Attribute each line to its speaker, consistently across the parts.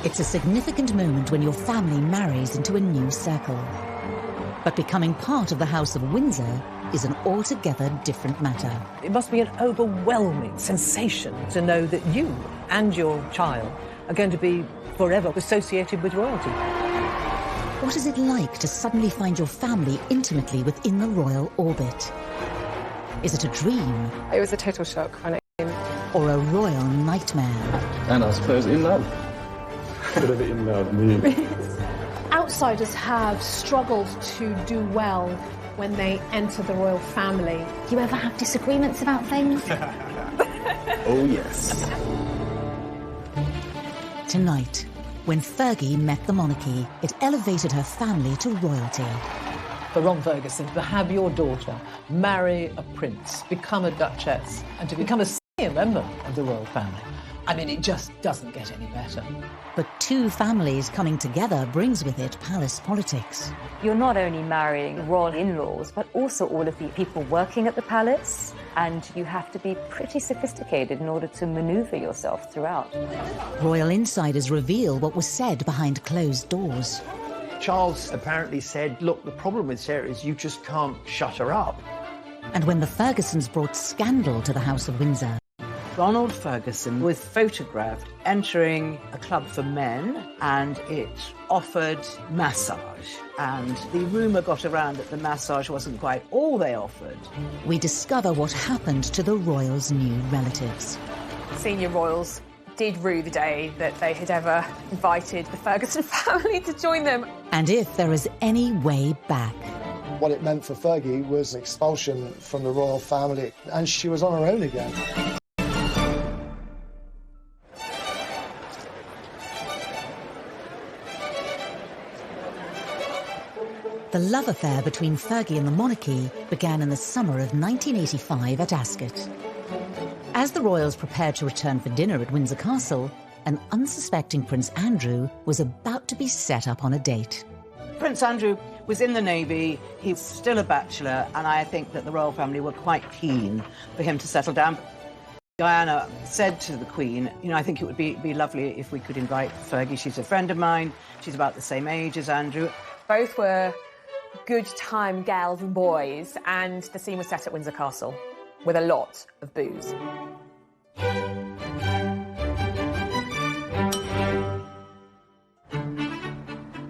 Speaker 1: It's a significant moment when your family marries into a new circle. But becoming part of the House of Windsor is an altogether different matter.
Speaker 2: It must be an overwhelming sensation to know that you and your child are going to be forever associated with royalty.
Speaker 1: What is it like to suddenly find your family intimately within the royal orbit? Is it a dream?
Speaker 3: It was a total shock when it came.
Speaker 1: Or a royal nightmare?
Speaker 4: And I suppose in love.
Speaker 5: Whatever in love means.
Speaker 6: Outsiders have struggled to do well when they enter the royal family.
Speaker 7: Do you ever have disagreements about things?
Speaker 4: Oh, yes.
Speaker 1: Tonight, when Fergie met the monarchy, it elevated her family to royalty.
Speaker 2: For Ron Ferguson, to have your daughter marry a prince, become a duchess, and to become a senior member of the royal family, I mean, it just doesn't get any better.
Speaker 1: But two families coming together brings with it palace politics.
Speaker 8: You're not only marrying royal in-laws, but also all of the people working at the palace, and you have to be pretty sophisticated in order to maneuver yourself throughout.
Speaker 1: Royal insiders reveal what was said behind closed doors.
Speaker 9: Charles apparently said, look, the problem with Sarah is you just can't shut her up.
Speaker 1: And when the Fergusons brought scandal to the House of Windsor,
Speaker 10: Ronald Ferguson was photographed entering a club for men, and it offered massage. And the rumour got around that the massage wasn't quite all they offered.
Speaker 1: we discover what happened to the royals' new relatives.
Speaker 3: Senior royals did rue the day that they had ever invited the Ferguson family to join them.
Speaker 1: And if there is any way back.
Speaker 11: What it meant for Fergie was expulsion from the royal family, and she was on her own again.
Speaker 1: The love affair between Fergie and the monarchy began in the summer of 1985 at Ascot. As the royals prepared to return for dinner at Windsor Castle, an unsuspecting Prince Andrew was about to be set up on a date.
Speaker 10: Prince Andrew was in the Navy, he was still a bachelor, and I think that the royal family were quite keen for him to settle down. Diana said to the Queen, you know, I think it would be lovely if we could invite Fergie. She's a friend of mine, she's about the same age as Andrew.
Speaker 3: Both were good time gals and boys, and the scene was set at Windsor Castle with a lot of booze.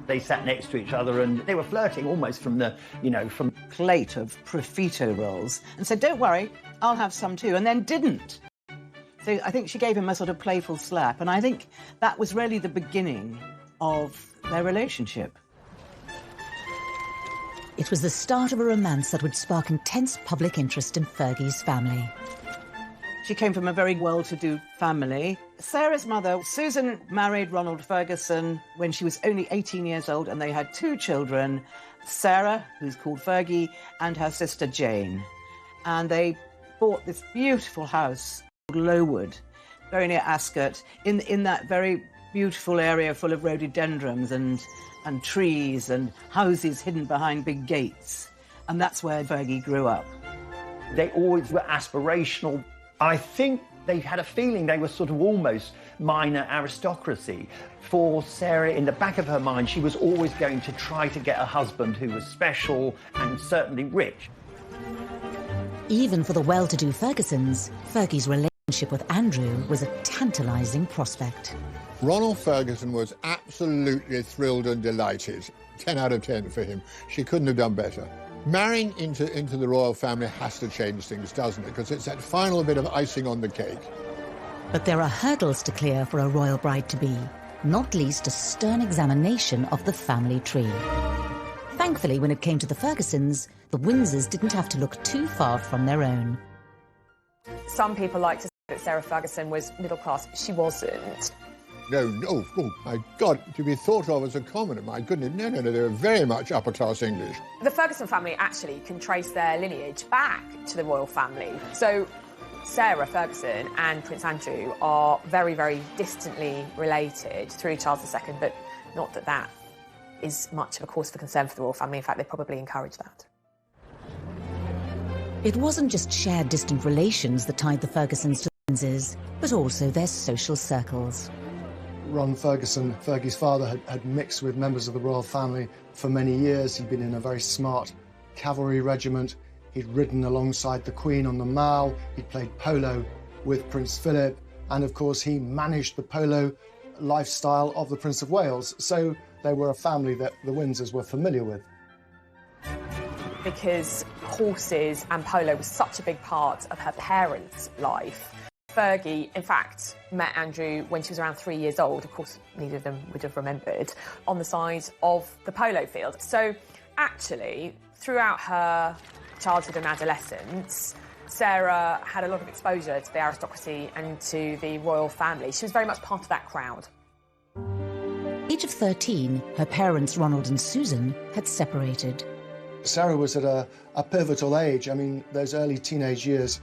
Speaker 9: They sat next to each other and they were flirting almost from the, you know, from
Speaker 10: Plate of profiterole rolls and said, don't worry, I'll have some too, and then didn't. So I think she gave him a sort of playful slap, and I think that was really the beginning of their relationship.
Speaker 1: It was the start of a romance that would spark intense public interest in Fergie's family.
Speaker 10: She came from a very well-to-do family. Sarah's mother, Susan, married Ronald Ferguson when she was only 18 years old, and they had two children, Sarah, who's called Fergie, and her sister Jane. And they bought this beautiful house called Lowood, very near Ascot, in that very beautiful area full of rhododendrons and trees and houses hidden behind big gates. And that's where Fergie grew up.
Speaker 9: they always were aspirational. I think they had a feeling they were sort of almost minor aristocracy. For Sarah, in the back of her mind, she was always going to try to get a husband who was special and certainly rich.
Speaker 1: Even for the well-to-do Fergusons, Fergie's relationship with Andrew was a tantalising prospect.
Speaker 12: Ronald Ferguson was absolutely thrilled and delighted. 10 out of 10 for him. She couldn't have done better. Marrying into the royal family has to change things, doesn't it? Because it's that final bit of icing on the cake.
Speaker 1: But there are hurdles to clear for a royal bride-to-be, not least a stern examination of the family tree. Thankfully, when it came to the Fergusons, the Windsors didn't have to look too far from their own.
Speaker 3: Some people like to say that Sarah Ferguson was middle class, but she wasn't.
Speaker 12: No, oh, my God, to be thought of as a commoner, my goodness, no, they were very much upper-class English.
Speaker 3: The Ferguson family actually can trace their lineage back to the royal family. So Sarah Ferguson and Prince Andrew are very, very distantly related through Charles II, but not that that is much of a cause for concern for the royal family. In fact, they probably encourage that.
Speaker 1: It wasn't just shared distant relations that tied the Fergusons to the Windsors, but also their social circles.
Speaker 11: Ron Ferguson, Fergie's father, had mixed with members of the royal family for many years. He'd been in a very smart cavalry regiment. He'd ridden alongside the Queen on the Mall. He'd played polo with Prince Philip. And of course, he managed the polo lifestyle of the Prince of Wales. So they were a family that the Windsors were familiar with.
Speaker 3: Because horses and polo was such a big part of her parents' life, Fergie, in fact, met Andrew when she was around 3 years old. Of course, neither of them would have remembered, on the side of the polo field. So actually, throughout her childhood and adolescence, Sarah had a lot of exposure to the aristocracy and to the royal family. She was very much part of that crowd.
Speaker 1: At the age of 13, her parents, Ronald and Susan, had separated.
Speaker 11: Sarah was at a pivotal age. I mean, those early teenage years,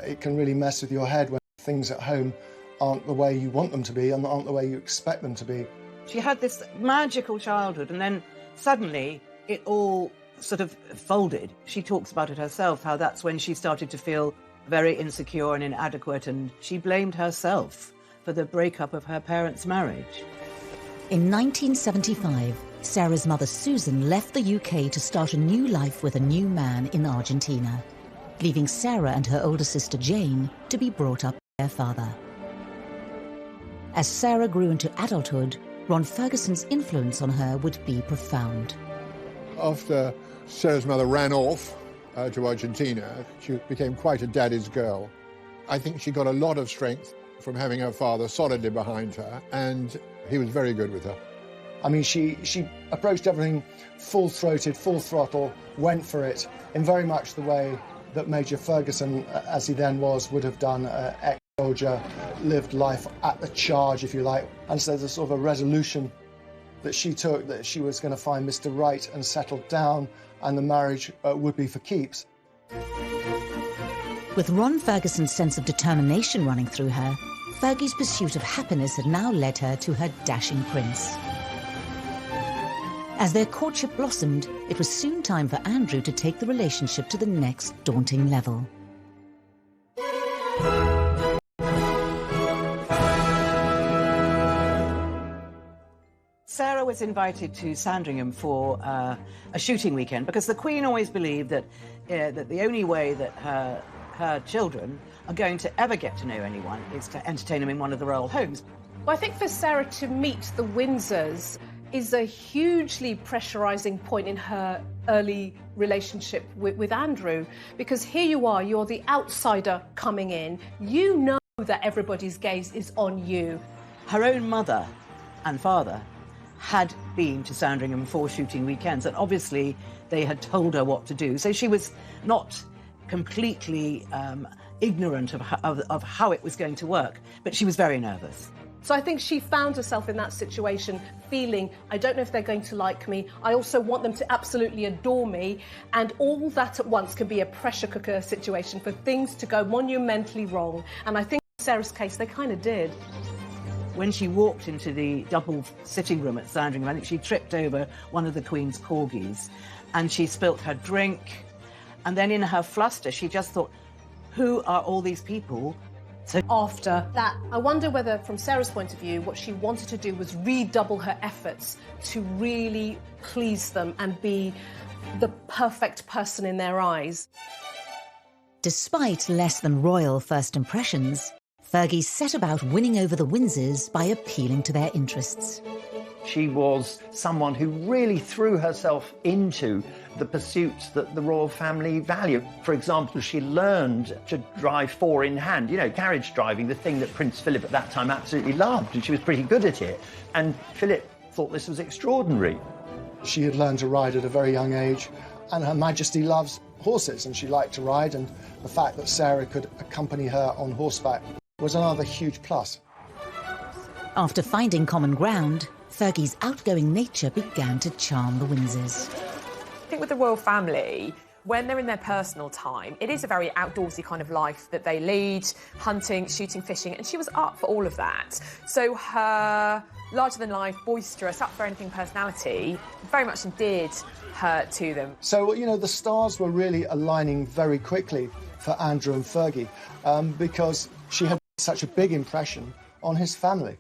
Speaker 11: it can really mess with your head when things at home aren't the way you want them to be and aren't the way you expect them to be.
Speaker 10: She had this magical childhood, and then suddenly it all sort of folded. She talks about it herself, how that's when she started to feel very insecure and inadequate, and she blamed herself for the breakup of her parents' marriage.
Speaker 1: In 1975, Sarah's mother Susan left the UK to start a new life with a new man in Argentina, leaving Sarah and her older sister Jane to be brought up by their father. As Sarah grew into adulthood, Ron Ferguson's influence on her would be profound.
Speaker 12: After Sarah's mother ran off to Argentina, she became quite a daddy's girl. I think she got a lot of strength from having her father solidly behind her, and he was very good with her.
Speaker 11: I mean, she approached everything full-throated, full throttle, went for it, in very much the way that Major Ferguson, as he then was, would have done. Ex-soldier, lived life at the charge, if you like. And so there's sort of a resolution that she took, that she was going to find Mr. Right and settle down, and the marriage would be for keeps.
Speaker 1: With Ron Ferguson's sense of determination running through her, Fergie's pursuit of happiness had now led her to her dashing prince. As their courtship blossomed, it was soon time for Andrew to take the relationship to the next daunting level.
Speaker 10: Sarah was invited to Sandringham for a shooting weekend because the Queen always believed that, that the only way that her children are going to ever get to know anyone is to entertain them in one of the royal homes.
Speaker 6: Well, I think for Sarah to meet the Windsors is a hugely pressurising point in her early relationship with Andrew, because here you are, you're the outsider coming in. You know that everybody's gaze is on you.
Speaker 10: Her own mother and father had been to Sandringham for shooting weekends, and obviously they had told her what to do. So she was not completely ignorant of how it was going to work, but she was very nervous.
Speaker 6: So I think she found herself in that situation feeling, I don't know if they're going to like me, I also want them to absolutely adore me, and all that at once can be a pressure cooker situation for things to go monumentally wrong. And I think in Sarah's case, they kind of did.
Speaker 10: When she walked into the double sitting room at Sandringham, I think she tripped over one of the Queen's corgis and she spilt her drink. And then in her fluster, she just thought, who are all these people?
Speaker 6: So after that, I wonder whether, from Sarah's point of view, what she wanted to do was redouble her efforts to really please them and be the perfect person in their eyes.
Speaker 1: Despite less than royal first impressions, Fergie set about winning over the Windsors by appealing to their interests.
Speaker 9: She was someone who really threw herself into the pursuits that the royal family value. For example, she learned to drive four in hand, you know, carriage driving, the thing that Prince Philip at that time absolutely loved, and she was pretty good at it. And Philip thought this was extraordinary.
Speaker 11: She had learned to ride at a very young age, and Her Majesty loves horses, and she liked to ride, and the fact that Sarah could accompany her on horseback was another huge plus.
Speaker 1: After finding common ground, Fergie's outgoing nature began to charm the Windsors.
Speaker 3: I think with the royal family, when they're in their personal time, it is a very outdoorsy kind of life that they lead, hunting, shooting, fishing, and she was up for all of that. So her larger-than-life, boisterous, up-for-anything personality very much endeared her to them.
Speaker 11: So, you know, the stars were really aligning very quickly for Andrew and Fergie because she had such a big impression on his family.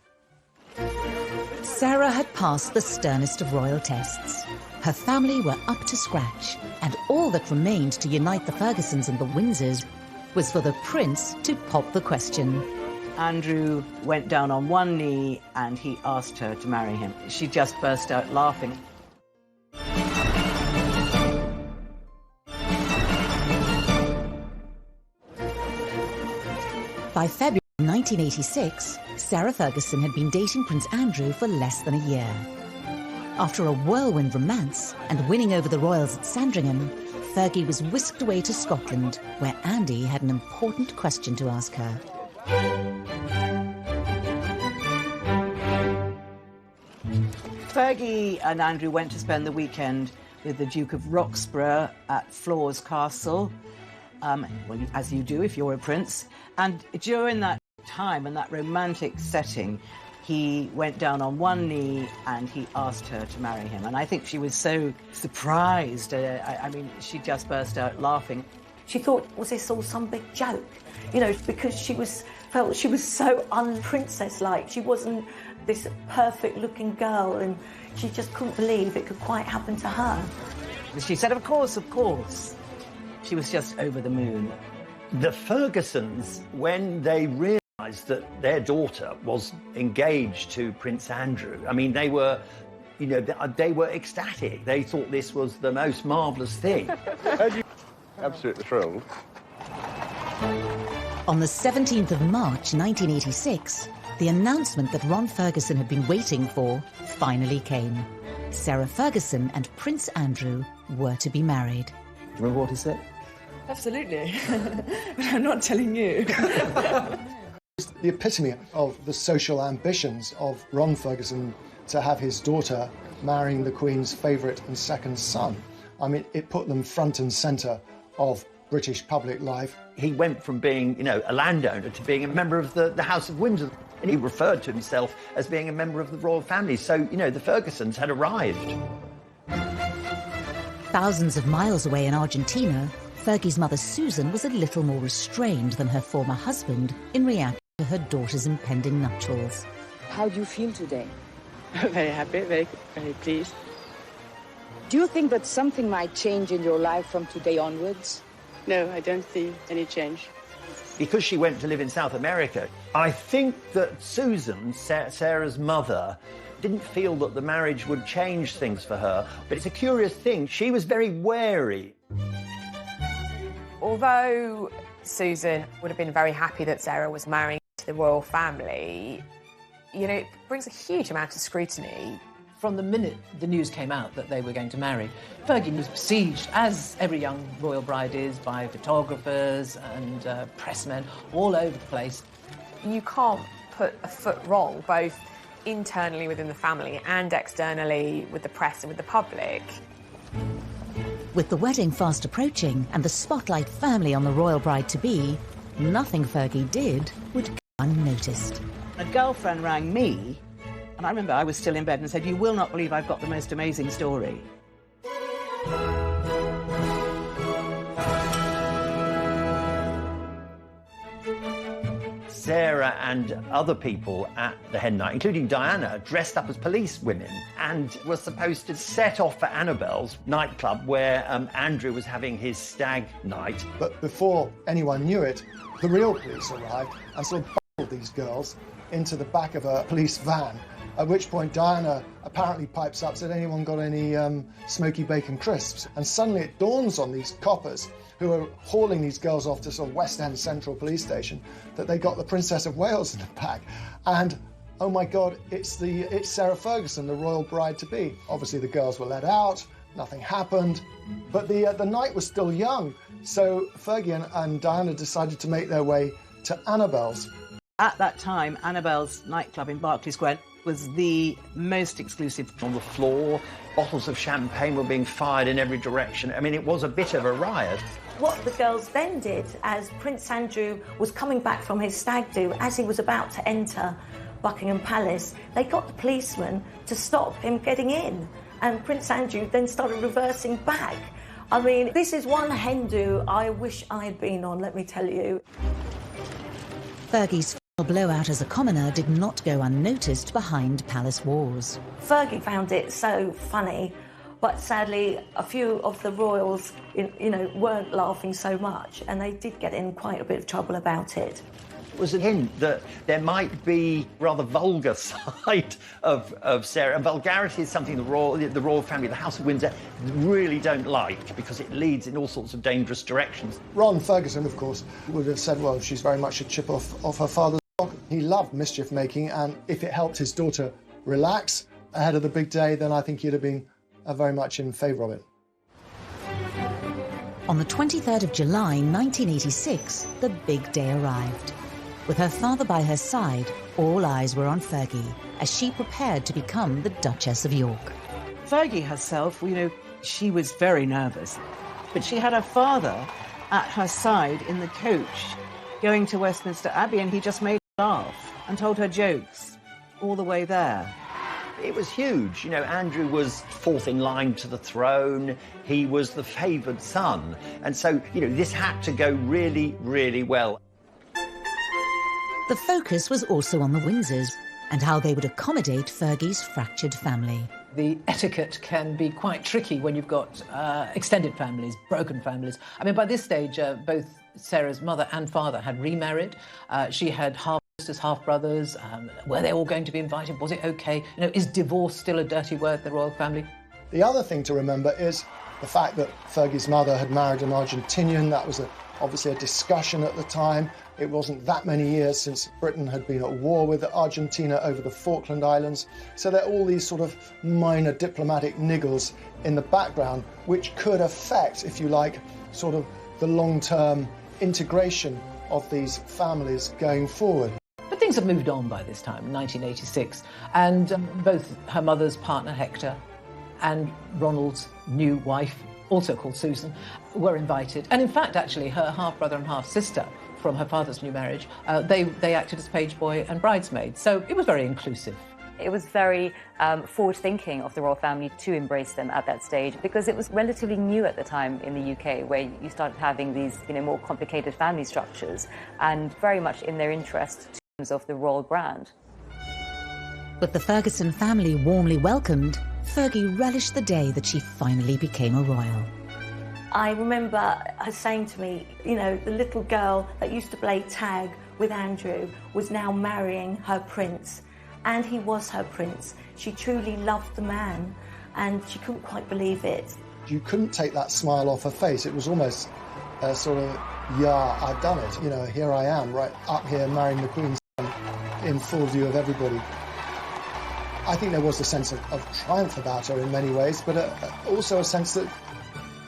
Speaker 1: Sarah had passed the sternest of royal tests. Her family were up to scratch, and all that remained to unite the Fergusons and the Windsors was for the prince to pop the question.
Speaker 10: Andrew went down on one knee and he asked her to marry him. She just burst out laughing.
Speaker 1: By February 1986, Sarah Ferguson had been dating Prince Andrew for less than a year. After a whirlwind romance and winning over the royals at Sandringham, Fergie was whisked away to Scotland, where Andy had an important question to ask her.
Speaker 10: Fergie and Andrew went to spend the weekend with the Duke of Roxburgh at Flores Castle, well, as you do if you're a prince. And during that time and that romantic setting, he went down on one knee and he asked her to marry him. And I think she was so surprised. I mean, she just burst out laughing.
Speaker 13: She thought, was this all some big joke? You know, because she felt she was so un-princess-like. She wasn't this perfect-looking girl, and she just couldn't believe it could quite happen to her.
Speaker 10: She said, of course, of course. She was just over the moon.
Speaker 9: The Fergusons, when they realised that their daughter was engaged to Prince Andrew, I mean, they were, you know, they were ecstatic. They thought this was the most marvellous thing.
Speaker 4: Absolutely thrilled.
Speaker 1: On the 17th of March 1986, the announcement that Ron Ferguson had been waiting for finally came. Sarah Ferguson and Prince Andrew were to be married.
Speaker 2: Remember what he said?
Speaker 14: Absolutely. But I'm not telling you.
Speaker 11: It's the epitome of the social ambitions of Ron Ferguson to have his daughter marrying the Queen's favourite and second son. I mean, it put them front and centre of British public life.
Speaker 9: He went from being, you know, a landowner to being a member of the House of Windsor. And he referred to himself as being a member of the royal family. So, you know, the Fergusons had arrived.
Speaker 1: Thousands of miles away in Argentina, Fergie's mother Susan was a little more restrained than her former husband in reaction to her daughter's impending nuptials.
Speaker 15: How do you feel today?
Speaker 14: Very happy, very pleased.
Speaker 15: Do you think that something might change in your life from today onwards?
Speaker 14: No, I don't see any change.
Speaker 9: Because she went to live in South America, I think that Susan, Sarah's mother, didn't feel that the marriage would change things for her. But it's a curious thing. She was very wary.
Speaker 3: Although Susan would have been very happy that Sarah was marrying to the royal family, you know, it brings a huge amount of scrutiny.
Speaker 2: From the minute the news came out that they were going to marry, Fergie was besieged, as every young royal bride is, by photographers and pressmen all over the place.
Speaker 3: You can't put a foot wrong, both internally within the family and externally with the press and with the public.
Speaker 1: With the wedding fast approaching and the spotlight firmly on the royal bride-to-be, nothing Fergie did would go unnoticed.
Speaker 10: A girlfriend rang me, and I remember I was still in bed and said, "You will not believe I've got the most amazing story."
Speaker 9: Sarah and other people at the hen night, including Diana, dressed up as police women and were supposed to set off for Annabel's nightclub where Andrew was having his stag night.
Speaker 11: But before anyone knew it, the real police arrived and sort of bundled these girls into the back of a police van, at which point Diana apparently pipes up, said, "Anyone got any smoky bacon crisps?" And suddenly it dawns on these coppers who are hauling these girls off to sort of West End Central Police Station that they got the Princess of Wales in the back. And, oh my God, it's Sarah Ferguson, the royal bride-to-be. Obviously the girls were let out, nothing happened, but the night was still young. So Fergie and Diana decided to make their way to Annabel's.
Speaker 10: At that time, Annabel's nightclub in Berkeley Square was the most exclusive.
Speaker 9: On the floor, bottles of champagne were being fired in every direction. I mean, it was a bit of a riot.
Speaker 13: What the girls then did, as Prince Andrew was coming back from his stag do, as he was about to enter Buckingham Palace, they got the policeman to stop him getting in. And Prince Andrew then started reversing back. I mean, this is one hen do I wish I had been on, let me tell you.
Speaker 1: Fergie's A blowout as a commoner did not go unnoticed behind palace walls.
Speaker 13: Fergie found it so funny, but sadly a few of the royals, weren't laughing so much, and they did get in quite a bit of trouble about it.
Speaker 9: It was a hint that there might be rather vulgar side of Sarah, and vulgarity is something the royal family, the House of Windsor, really don't like because it leads in all sorts of dangerous directions.
Speaker 11: Ron Ferguson, of course, would have said, well, she's very much a chip off her father's block. He loved mischief making, and if it helped his daughter relax ahead of the big day, then I think he'd have been very much in favour of it.
Speaker 1: On the 23rd of July 1986, the big day arrived. With her father by her side, all eyes were on Fergie as she prepared to become the Duchess of York.
Speaker 10: Fergie herself, she was very nervous, but she had her father at her side in the coach going to Westminster Abbey, and he just made her laugh and told her jokes all the way there.
Speaker 9: It was huge. Andrew was fourth in line to the throne. He was the favoured son. And so, this had to go really, really well.
Speaker 1: The focus was also on the Windsors and how they would accommodate Fergie's fractured family.
Speaker 2: The etiquette can be quite tricky when you've got extended families, broken families. I mean, by this stage, both Sarah's mother and father had remarried. She had half-sisters, half-brothers. Were they all going to be invited? Was it okay? Is divorce still a dirty word in the royal family?
Speaker 11: The other thing to remember is the fact that Fergie's mother had married an Argentinian. That was obviously a discussion at the time. It wasn't that many years since Britain had been at war with Argentina over the Falkland Islands. So there are all these sort of minor diplomatic niggles in the background which could affect, if you like, sort of the long-term integration of these families going forward.
Speaker 2: But things have moved on by this time, 1986, and both her mother's partner, Hector, and Ronald's new wife, also called Susan, were invited. And in fact, actually, her half-brother and half-sister from her father's new marriage, they acted as page boy and bridesmaid. So it was very inclusive.
Speaker 8: It was very forward-thinking of the royal family to embrace them at that stage, because it was relatively new at the time in the UK, where you started having these more complicated family structures, and very much in their interest in terms of the royal brand.
Speaker 1: With the Ferguson family warmly welcomed, Fergie relished the day that she finally became a royal.
Speaker 13: I remember her saying to me, the little girl that used to play tag with Andrew was now marrying her prince. And he was her prince. She truly loved the man, and she couldn't quite believe it.
Speaker 11: You couldn't take that smile off her face. It was almost a sort of, yeah, I've done it. Here I am, right up here marrying the Queen's son in full view of everybody. I think there was a sense of triumph about her in many ways, but also a sense that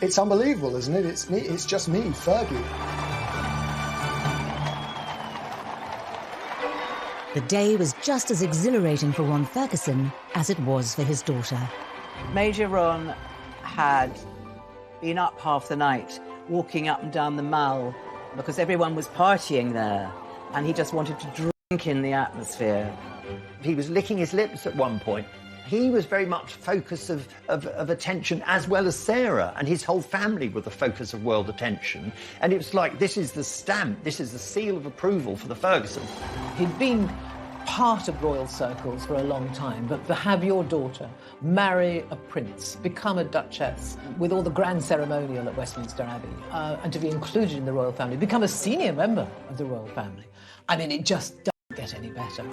Speaker 11: it's unbelievable, isn't it? It's me. It's just me, Fergie.
Speaker 1: The day was just as exhilarating for Ron Ferguson as it was for his daughter.
Speaker 10: Major Ron had been up half the night, walking up and down the Mall, because everyone was partying there, and he just wanted to drink in the atmosphere.
Speaker 9: He was licking his lips at one point. He was very much focus of attention, as well as Sarah, and his whole family were the focus of world attention. And it was like, this is the stamp, this is the seal of approval for the Ferguson.
Speaker 2: He'd been part of royal circles for a long time, but to have your daughter marry a prince, become a duchess, with all the grand ceremonial at Westminster Abbey, and to be included in the royal family, become a senior member of the royal family, I mean, it just doesn't get any better.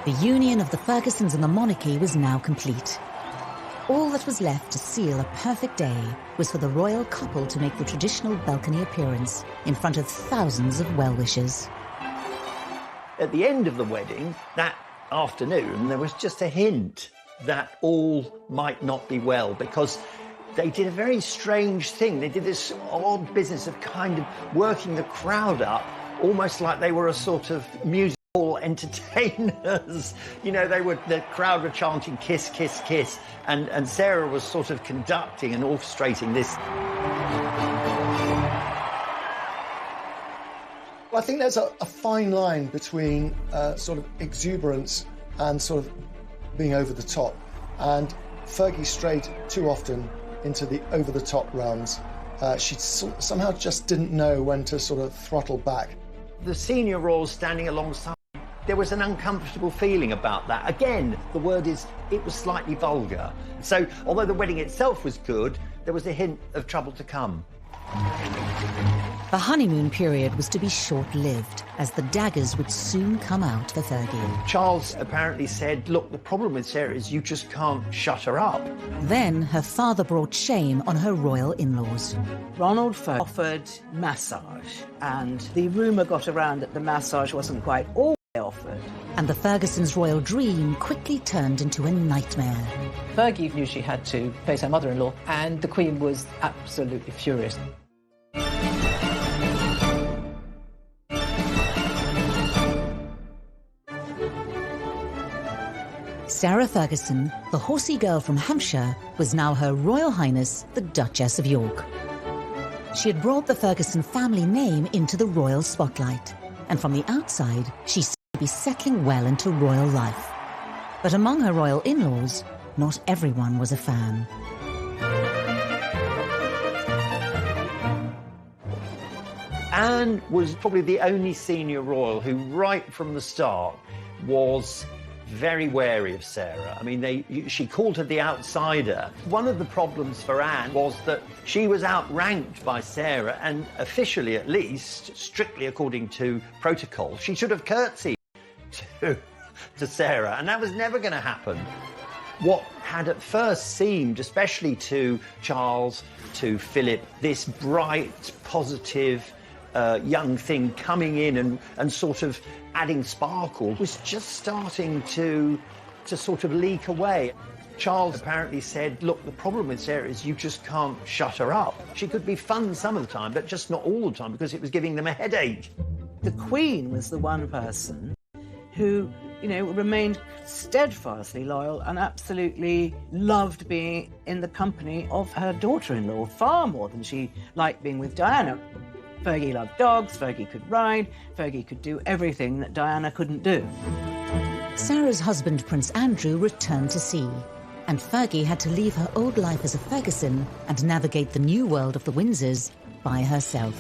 Speaker 1: The union of the Fergusons and the monarchy was now complete. All that was left to seal a perfect day was for the royal couple to make the traditional balcony appearance in front of thousands of well-wishers.
Speaker 9: At the end of the wedding, that afternoon, there was just a hint that all might not be well, because they did a very strange thing. They did this odd business of kind of working the crowd up, almost like they were a sort of musical entertainers. The crowd were chanting kiss, kiss, kiss, and Sarah was sort of conducting and orchestrating this.
Speaker 11: Well, I think there's a fine line between sort of exuberance and sort of being over the top. And Fergie strayed too often into the over-the-top realms. She somehow just didn't know when to sort of throttle back.
Speaker 9: The senior royals standing alongside There was an uncomfortable feeling about that. Again, the word is, it was slightly vulgar. So, although the wedding itself was good, there was a hint of trouble to come.
Speaker 1: The honeymoon period was to be short-lived, as the daggers would soon come out for Fergie.
Speaker 9: Charles apparently said, look, the problem with Sarah is you just can't shut her up.
Speaker 1: Then her father brought shame on her royal in-laws.
Speaker 10: Ronald Fergie offered massage, and the rumour got around that the massage wasn't quite all offered.
Speaker 1: And the Fergusons' royal dream quickly turned into a nightmare.
Speaker 2: Fergie knew she had to face her mother-in-law, and the Queen was absolutely furious.
Speaker 1: Sarah Ferguson, the horsey girl from Hampshire, was now Her Royal Highness the Duchess of York. She had brought the Ferguson family name into the royal spotlight, and from the outside, she seemed to be settling well into royal life. But among her royal in-laws, not everyone was a fan.
Speaker 9: Anne was probably the only senior royal who, right from the start, was very wary of Sarah. I mean, she called her the outsider. One of the problems for Anne was that she was outranked by Sarah, and officially at least, strictly according to protocol, she should have curtsied to Sarah, and that was never going to happen. What had at first seemed, especially to Charles, to Philip, this bright, positive young thing coming in and sort of adding sparkle, was just starting to sort of leak away. Charles apparently said, look, the problem with Sarah is you just can't shut her up. She could be fun some of the time, but just not all the time, because it was giving them a headache.
Speaker 10: The Queen was the one person who, you know, remained steadfastly loyal and absolutely loved being in the company of her daughter-in-law, far more than she liked being with Diana. Fergie loved dogs, Fergie could ride, Fergie could do everything that Diana couldn't do.
Speaker 1: Sarah's husband, Prince Andrew, returned to sea, and Fergie had to leave her old life as a Ferguson and navigate the new world of the Windsors by herself.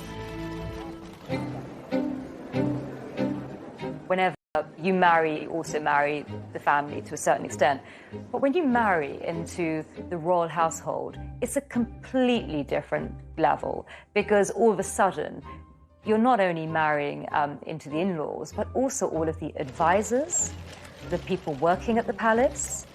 Speaker 8: Whenever you marry, you also marry the family to a certain extent. But when you marry into the royal household, it's a completely different level, because all of a sudden, you're not only marrying into the in-laws, but also all of the advisors, the people working at the palace.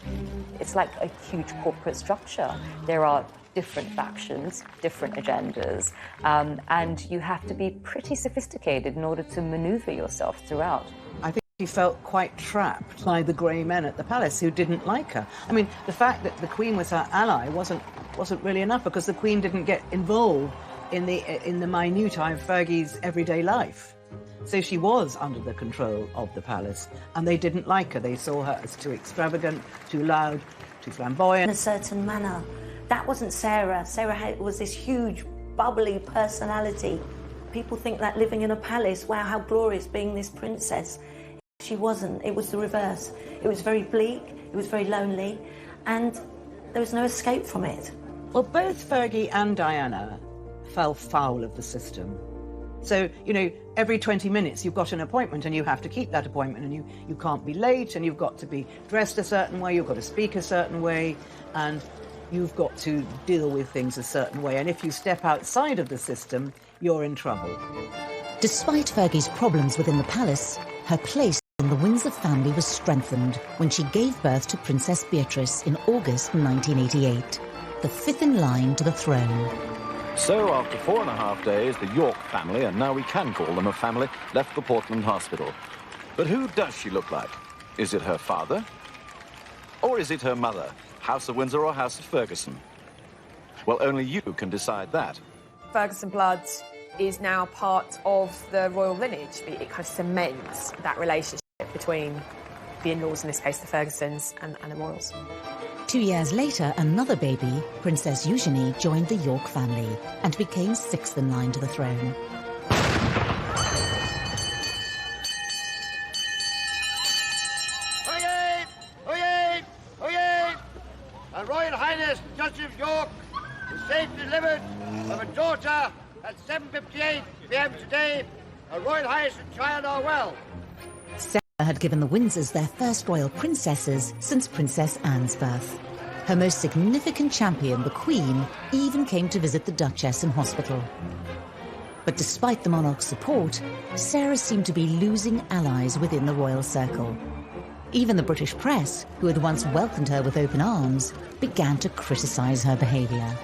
Speaker 8: It's like a huge corporate structure. There are different factions, different agendas, and you have to be pretty sophisticated in order to maneuver yourself throughout.
Speaker 10: I think she felt quite trapped by the grey men at the palace who didn't like her. I mean, the fact that the Queen was her ally wasn't really enough, because the Queen didn't get involved in the minutiae of Fergie's everyday life. So she was under the control of the palace, and they didn't like her. They saw her as too extravagant, too loud, too flamboyant.
Speaker 13: In a certain manner. That wasn't Sarah. Sarah was this huge, bubbly personality. People think that living in a palace, wow, how glorious being this princess. She wasn't. It was the reverse. It was very bleak, it was very lonely, and there was no escape from it.
Speaker 10: Well, both Fergie and Diana fell foul of the system. So, you know, every 20 minutes you've got an appointment and you have to keep that appointment, and you can't be late, and you've got to be dressed a certain way, you've got to speak a certain way, and you've got to deal with things a certain way. And if you step outside of the system, you're in trouble.
Speaker 1: Despite Fergie's problems within the palace, her place in the Windsor family was strengthened when she gave birth to Princess Beatrice in August 1988, the fifth in line to the throne.
Speaker 16: So, after 4.5 days, the York family, and now we can call them a family, left the Portland hospital. But who does she look like? Is it her father? Or is it her mother? House of Windsor or House of Ferguson? Well, only you can decide that.
Speaker 3: Ferguson blood is now part of the royal lineage. It kind of cements that relationship between the in-laws, in this case the Fergusons, and the royals.
Speaker 1: 2 years later, another baby, Princess Eugenie, joined the York family and became sixth in line to the throne.
Speaker 17: Oyez! Oyez! Oyez! Her Royal Highness Duchess of York was safely delivered of a daughter at 7:58 p.m. today. Her Royal Highness and child are well.
Speaker 1: had given the Windsors their first royal princesses since Princess Anne's birth. Her most significant champion, the Queen, even came to visit the Duchess in hospital. But despite the monarch's support, Sarah seemed to be losing allies within the royal circle. Even the British press, who had once welcomed her with open arms, began to criticise her behaviour.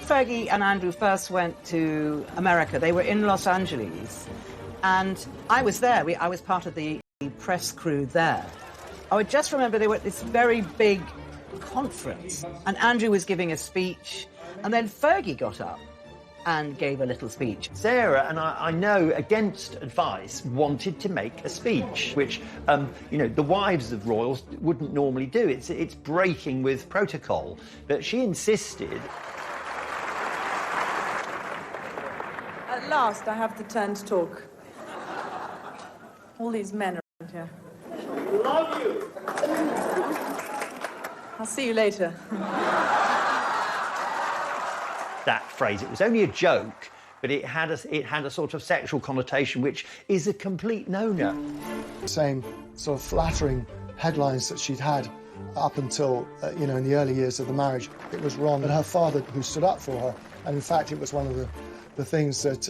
Speaker 10: Fergie and Andrew first went to America. They were in Los Angeles, and I was there. I was part of the press crew there. I would just remember they were at this very big conference, and Andrew was giving a speech, and then Fergie got up and gave a little speech.
Speaker 9: Sarah, and I know against advice, wanted to make a speech, which, the wives of royals wouldn't normally do. It's breaking with protocol. But she insisted.
Speaker 14: At last, I have the turn to talk. All these men around here.
Speaker 17: Love you.
Speaker 14: I'll see you later.
Speaker 9: That phrase, it was only a joke, but it had a sort of sexual connotation, which is a complete no-no.
Speaker 11: Same sort of flattering headlines that she'd had up until, in the early years of the marriage. It was Ron and her father who stood up for her, and in fact it was one of the things that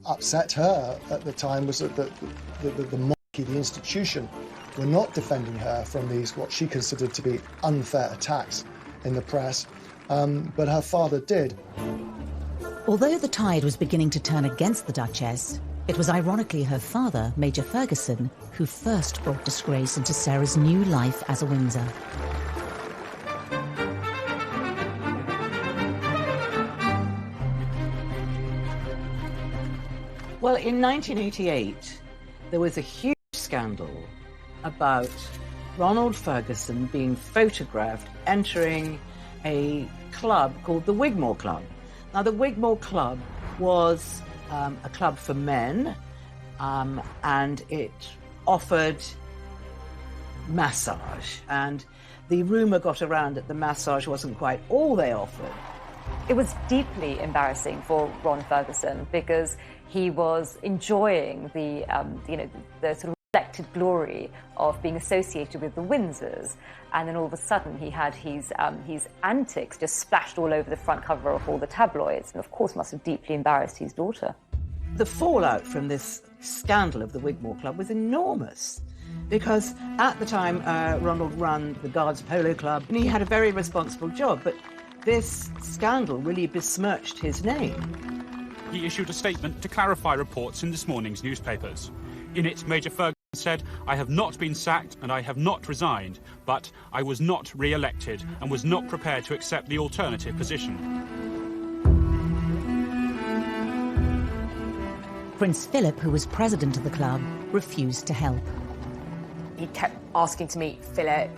Speaker 11: upset her at the time was that the monarchy, the institution, were not defending her from these, what she considered to be unfair attacks in the press, but her father did.
Speaker 1: Although the tide was beginning to turn against the Duchess, it was ironically her father, Major Ferguson, who first brought disgrace into Sarah's new life as a Windsor.
Speaker 10: Well, in 1988, there was a huge scandal about Ronald Ferguson being photographed entering a club called the Wigmore Club. Now, the Wigmore Club was a club for men, and it offered massage. And the rumour got around that the massage wasn't quite all they offered.
Speaker 8: It was deeply embarrassing for Ron Ferguson because he was enjoying the sort of reflected glory of being associated with the Windsors, and then all of a sudden he had his antics just splashed all over the front cover of all the tabloids, and of course must have deeply embarrassed his daughter.
Speaker 10: The fallout from this scandal of the Wigmore Club was enormous, because at the time Ronald ran the Guards Polo Club, and he had a very responsible job, but this scandal really besmirched his name.
Speaker 18: He issued a statement to clarify reports in this morning's newspapers. In it, Major Ferguson said, "I have not been sacked and I have not resigned, but I was not re-elected and was not prepared to accept the alternative position."
Speaker 1: Prince Philip, who was president of the club, refused to help.
Speaker 3: He kept asking to meet Philip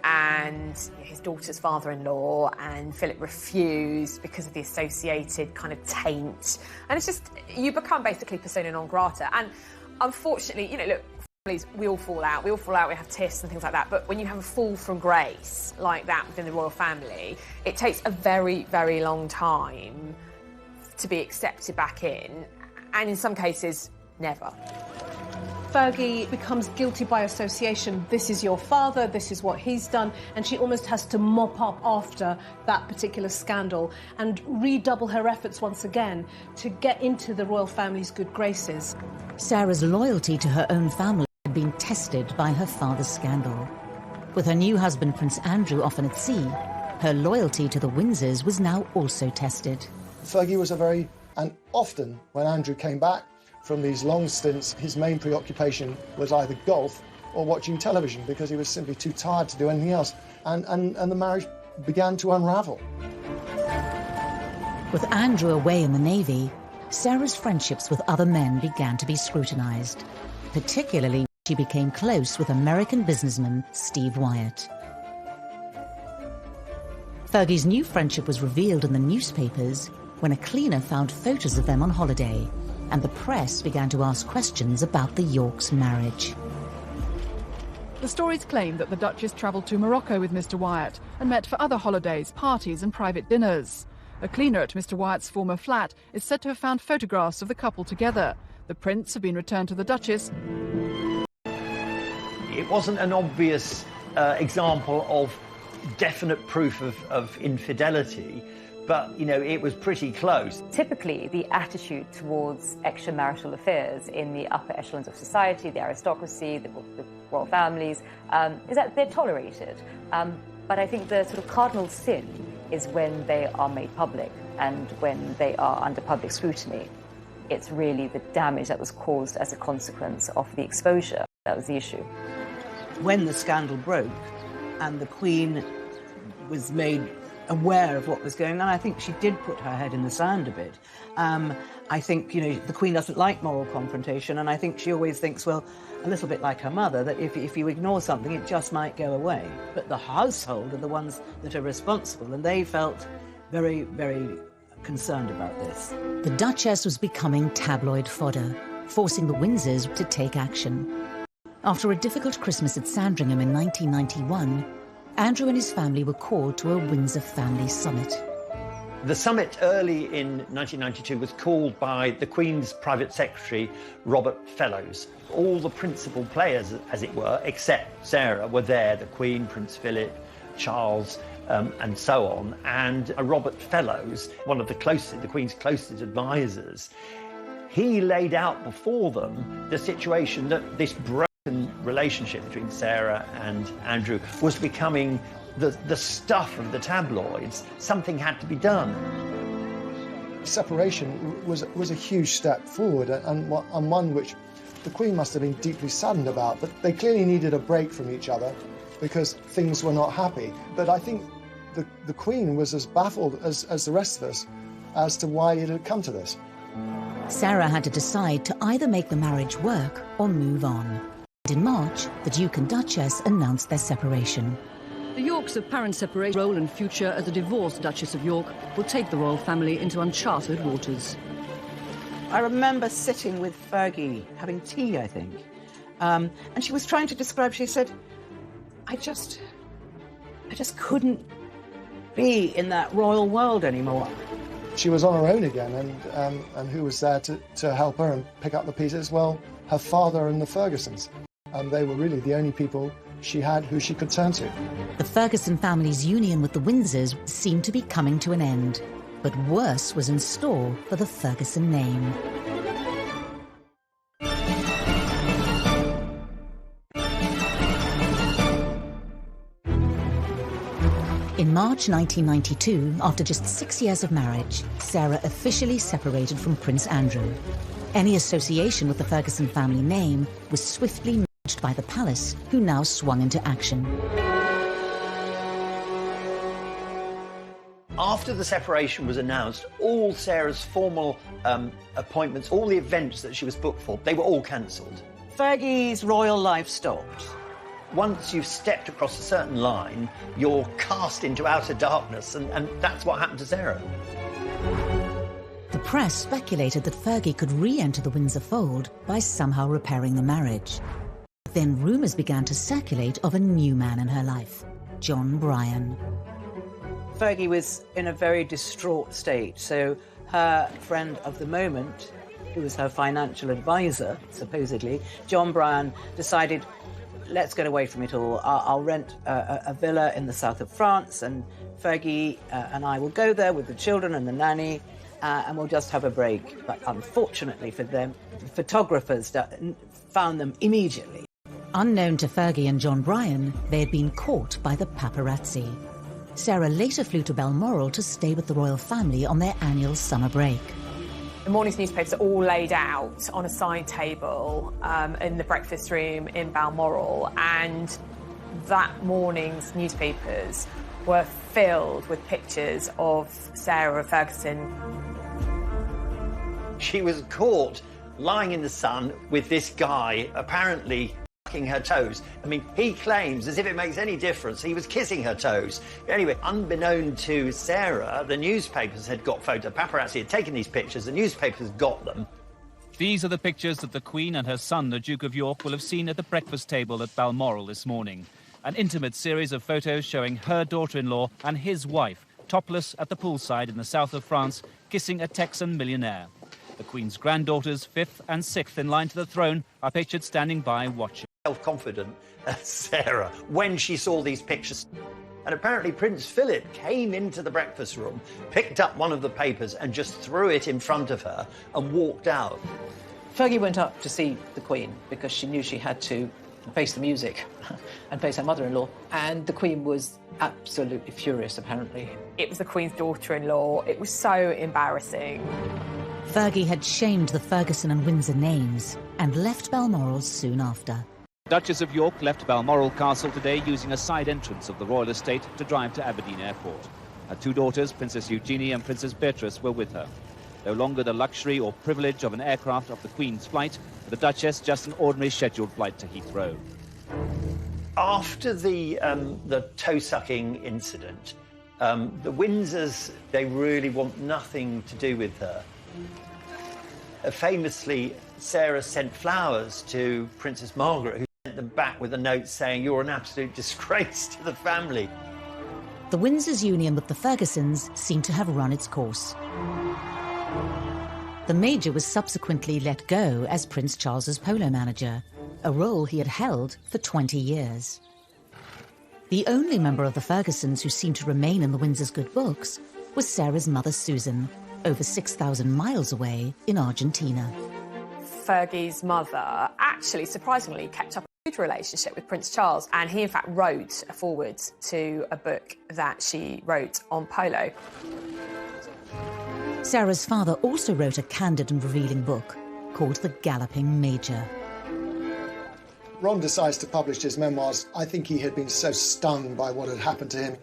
Speaker 3: and his daughter's father-in-law, and Philip refused because of the associated kind of taint. And it's just, you become basically persona non grata. And unfortunately, look, families, we all fall out, we have tiffs and things like that, but when you have a fall from grace like that within the royal family, it takes a very, very long time to be accepted back in, and in some cases, never.
Speaker 6: Fergie becomes guilty by association. This is your father, this is what he's done, and she almost has to mop up after that particular scandal and redouble her efforts once again to get into the royal family's good graces.
Speaker 1: Sarah's loyalty to her own family had been tested by her father's scandal. With her new husband, Prince Andrew, often at sea, her loyalty to the Windsors was now also tested.
Speaker 11: Fergie was and often when Andrew came back from these long stints, his main preoccupation was either golf or watching television because he was simply too tired to do anything else. And the marriage began to unravel.
Speaker 1: With Andrew away in the Navy, Sarah's friendships with other men began to be scrutinised. Particularly when she became close with American businessman Steve Wyatt. Fergie's new friendship was revealed in the newspapers when a cleaner found photos of them on holiday, and the press began to ask questions about the Yorks' marriage.
Speaker 19: The stories claim that the Duchess travelled to Morocco with Mr. Wyatt and met for other holidays, parties and private dinners. A cleaner at Mr. Wyatt's former flat is said to have found photographs of the couple together. The prints have been returned to the Duchess
Speaker 9: It wasn't an obvious example of definite proof of infidelity, but, you know, it was pretty close.
Speaker 8: Typically, the attitude towards extramarital affairs in the upper echelons of society, the aristocracy, the royal families, is that they're tolerated. But I think the sort of cardinal sin is when they are made public and when they are under public scrutiny. It's really the damage that was caused as a consequence of the exposure that was the issue.
Speaker 10: When the scandal broke and the Queen was made aware of what was going on, I think she did put her head in the sand a bit. I think, you know, the Queen doesn't like moral confrontation, and I think she always thinks, well, a little bit like her mother, that if you ignore something, it just might go away. But the household are the ones that are responsible, and they felt very, very concerned about this.
Speaker 1: The Duchess was becoming tabloid fodder, forcing the Windsors to take action. After a difficult Christmas at Sandringham in 1991, Andrew and his family were called to a Windsor family summit.
Speaker 9: The summit early in 1992 was called by the Queen's private secretary, Robert Fellows. All the principal players, as it were, except Sarah, were there, the Queen, Prince Philip, Charles, and so on. And Robert Fellows, one of the Queen's closest advisors, he laid out before them the situation that this broken relationship between Sarah and Andrew was becoming the stuff of the tabloids. Something had to be done.
Speaker 11: Separation was a huge step forward, and one which the Queen must have been deeply saddened about, but they clearly needed a break from each other because things were not happy. But I think the Queen was as baffled as the rest of us as to why it had come to this.
Speaker 1: Sarah had to decide to either make the marriage work or move on. In March, the Duke and Duchess announced their separation.
Speaker 20: The Yorks' apparent separation role and future as a divorced Duchess of York will take the royal family into uncharted waters.
Speaker 10: I remember sitting with Fergie, having tea, I think, and she was trying to describe, she said, I just couldn't be in that royal world anymore.
Speaker 11: She was on her own again, and who was there to help her and pick up the pieces? Well, her father and the Fergusons. They were really the only people she had who she could turn to.
Speaker 1: The Ferguson family's union with the Windsors seemed to be coming to an end, but worse was in store for the Ferguson name. In March 1992, after just 6 years of marriage, Sarah officially separated from Prince Andrew. Any association with the Ferguson family name was swiftly merged by the palace, who now swung into action.
Speaker 9: After the separation was announced, all Sarah's formal appointments, all the events that she was booked for, they were all cancelled.
Speaker 10: Fergie's royal life stopped.
Speaker 9: Once you've stepped across a certain line, you're cast into outer darkness, and that's what happened to Sarah.
Speaker 1: The press speculated that Fergie could re-enter the Windsor fold by somehow repairing the marriage. Then rumours began to circulate of a new man in her life, John Bryan.
Speaker 10: Fergie was in a very distraught state, so her friend of the moment, who was her financial advisor, supposedly, John Bryan, decided, let's get away from it all. I'll rent a villa in the south of France, and Fergie and I will go there with the children and the nanny, and we'll just have a break. But unfortunately for them, the photographers found them immediately.
Speaker 1: Unknown to Fergie and John Bryan, they had been caught by the paparazzi. Sarah later flew to Balmoral to stay with the royal family on their annual summer break.
Speaker 3: The morning's newspapers are all laid out on a side table in the breakfast room in Balmoral, and that morning's newspapers were filled with pictures of Sarah Ferguson.
Speaker 9: She was caught lying in the sun with this guy, apparently sucking her toes. I mean, he claims, as if it makes any difference, he was kissing her toes. Anyway, unbeknown to Sarah, the newspapers had got photos. Paparazzi had taken these pictures, the newspapers got them.
Speaker 21: These are the pictures that the Queen and her son, the Duke of York, will have seen at the breakfast table at Balmoral this morning. An intimate series of photos showing her daughter-in-law and his wife, topless at the poolside in the south of France, kissing a Texan millionaire. The Queen's granddaughters, 5th and 6th in line to the throne, are pictured standing by watching.
Speaker 9: self-confident Sarah when she saw these pictures. And apparently Prince Philip came into the breakfast room, picked up one of the papers and just threw it in front of her and walked out.
Speaker 2: Fergie went up to see the Queen because she knew she had to face the music and face her mother-in-law, and the Queen was absolutely furious, apparently.
Speaker 3: It was the Queen's daughter-in-law. It was so embarrassing.
Speaker 1: Fergie had shamed the Ferguson and Windsor names and left Balmoral soon after.
Speaker 21: Duchess of York left Balmoral Castle today using a side entrance of the royal estate to drive to Aberdeen Airport. Her two daughters, Princess Eugenie and Princess Beatrice, were with her. No longer the luxury or privilege of an aircraft of the Queen's flight, for the Duchess just an ordinary scheduled flight to Heathrow.
Speaker 9: After the toe-sucking incident, the Windsors, they really want nothing to do with her. Famously, Sarah sent flowers to Princess Margaret, who sent them back with a note saying, "You're an absolute disgrace to the family."
Speaker 1: The Windsors' union with the Fergusons seemed to have run its course. The Major was subsequently let go as Prince Charles's polo manager, a role he had held for 20 years. The only member of the Fergusons who seemed to remain in the Windsors' good books was Sarah's mother, Susan, over 6,000 miles away in Argentina.
Speaker 3: Fergie's mother actually, surprisingly, kept up a good relationship with Prince Charles, and he, in fact, wrote a foreword to a book that she wrote on polo.
Speaker 1: Sarah's father also wrote a candid and revealing book called The Galloping Major.
Speaker 11: Ron decides to publish his memoirs. I think he had been so stung by what had happened to him.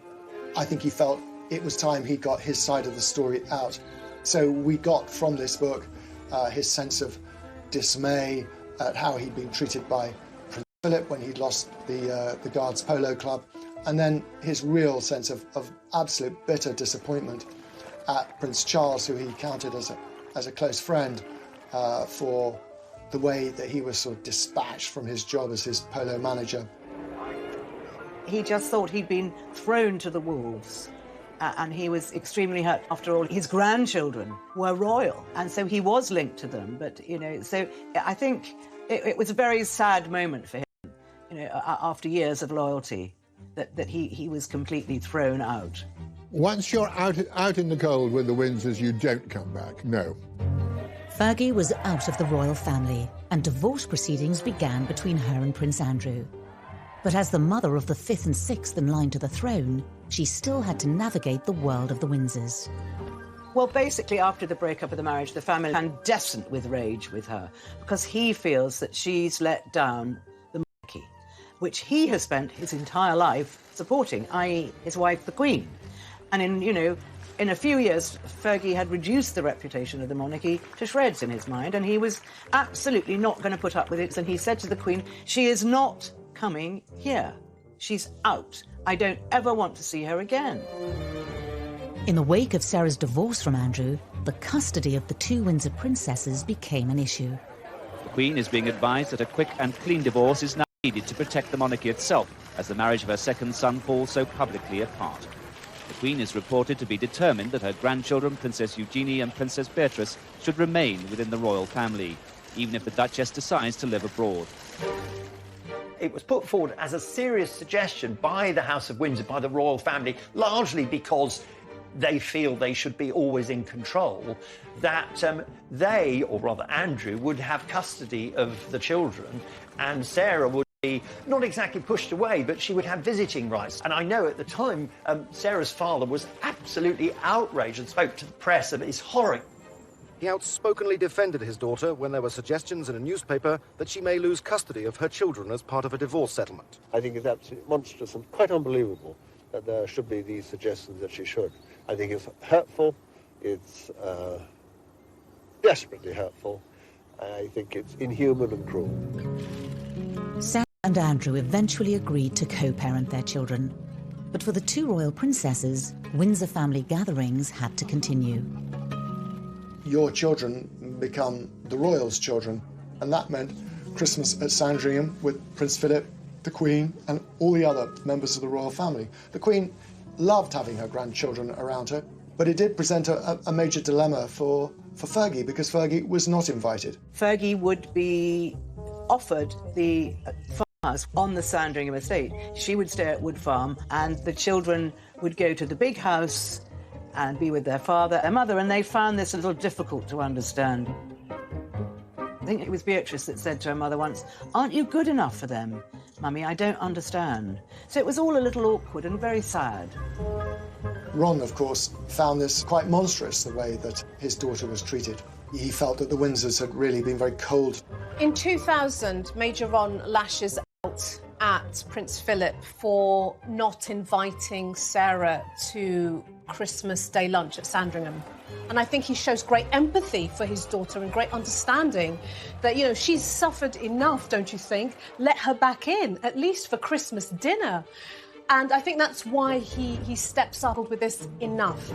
Speaker 11: I think he felt it was time he got his side of the story out. So we got from this book his sense of dismay at how he'd been treated by Prince Philip when he'd lost the Guards Polo Club, and then his real sense of absolute bitter disappointment at Prince Charles, who he counted as a close friend, for the way that he was sort of dispatched from his job as his polo manager.
Speaker 10: He just thought he'd been thrown to the wolves. And he was extremely hurt. After all, his grandchildren were royal, and so he was linked to them. But, you know, so I think it was a very sad moment for him, you know, after years of loyalty, that he was completely thrown out.
Speaker 12: Once you're out in the cold with the Windsors, you don't come back, no.
Speaker 1: Fergie was out of the royal family, and divorce proceedings began between her and Prince Andrew. But as the mother of the fifth and sixth in line to the throne, she still had to navigate the world of the Windsors.
Speaker 10: Well, basically, after the breakup of the marriage, the family is incandescent with rage with her, because he feels that she's let down the monarchy, which he has spent his entire life supporting, i.e. his wife, the Queen. And in a few years, Fergie had reduced the reputation of the monarchy to shreds in his mind, and he was absolutely not going to put up with it. And he said to the Queen, "She is not coming here. She's out. I don't ever want to see her again."
Speaker 1: In the wake of Sarah's divorce from Andrew, the custody of the two Windsor princesses became an issue.
Speaker 21: The Queen is being advised that a quick and clean divorce is now needed to protect the monarchy itself, as the marriage of her second son falls so publicly apart. The Queen is reported to be determined that her grandchildren, Princess Eugenie and Princess Beatrice, should remain within the royal family, even if the Duchess decides to live abroad.
Speaker 9: It was put forward as a serious suggestion by the House of Windsor, by the royal family, largely because they feel they should be always in control, that they, or rather Andrew, would have custody of the children, and Sarah would be not exactly pushed away, but she would have visiting rights. And I know at the time, Sarah's father was absolutely outraged and spoke to the press of his horror.
Speaker 5: He outspokenly defended his daughter when there were suggestions in a newspaper that she may lose custody of her children as part of a divorce settlement.
Speaker 4: I think it's absolutely monstrous and quite unbelievable that there should be these suggestions that she should. I think it's hurtful, it's desperately hurtful, I think it's inhuman and cruel.
Speaker 1: Sarah and Andrew eventually agreed to co-parent their children. But for the two royal princesses, Windsor family gatherings had to continue.
Speaker 11: Your children become the royals' children, and that meant Christmas at Sandringham with Prince Philip, the Queen, and all the other members of the royal family. The Queen loved having her grandchildren around her, but it did present a major dilemma for Fergie, because Fergie was not invited.
Speaker 10: Fergie would be offered the house on the Sandringham estate. She would stay at Wood Farm, and the children would go to the big house and be with their father and mother, and they found this a little difficult to understand. I think it was Beatrice that said to her mother once, "Aren't you good enough for them? Mummy, I don't understand." So it was all a little awkward and very sad.
Speaker 11: Ron, of course, found this quite monstrous, the way that his daughter was treated. He felt that the Windsors had really been very cold.
Speaker 6: In 2000, Major Ron lashes out at Prince Philip for not inviting Sarah to Christmas Day lunch at Sandringham. And I think he shows great empathy for his daughter and great understanding that, you know, she's suffered enough, don't you think? Let her back in, at least for Christmas dinner. And I think that's why he steps up with this enough.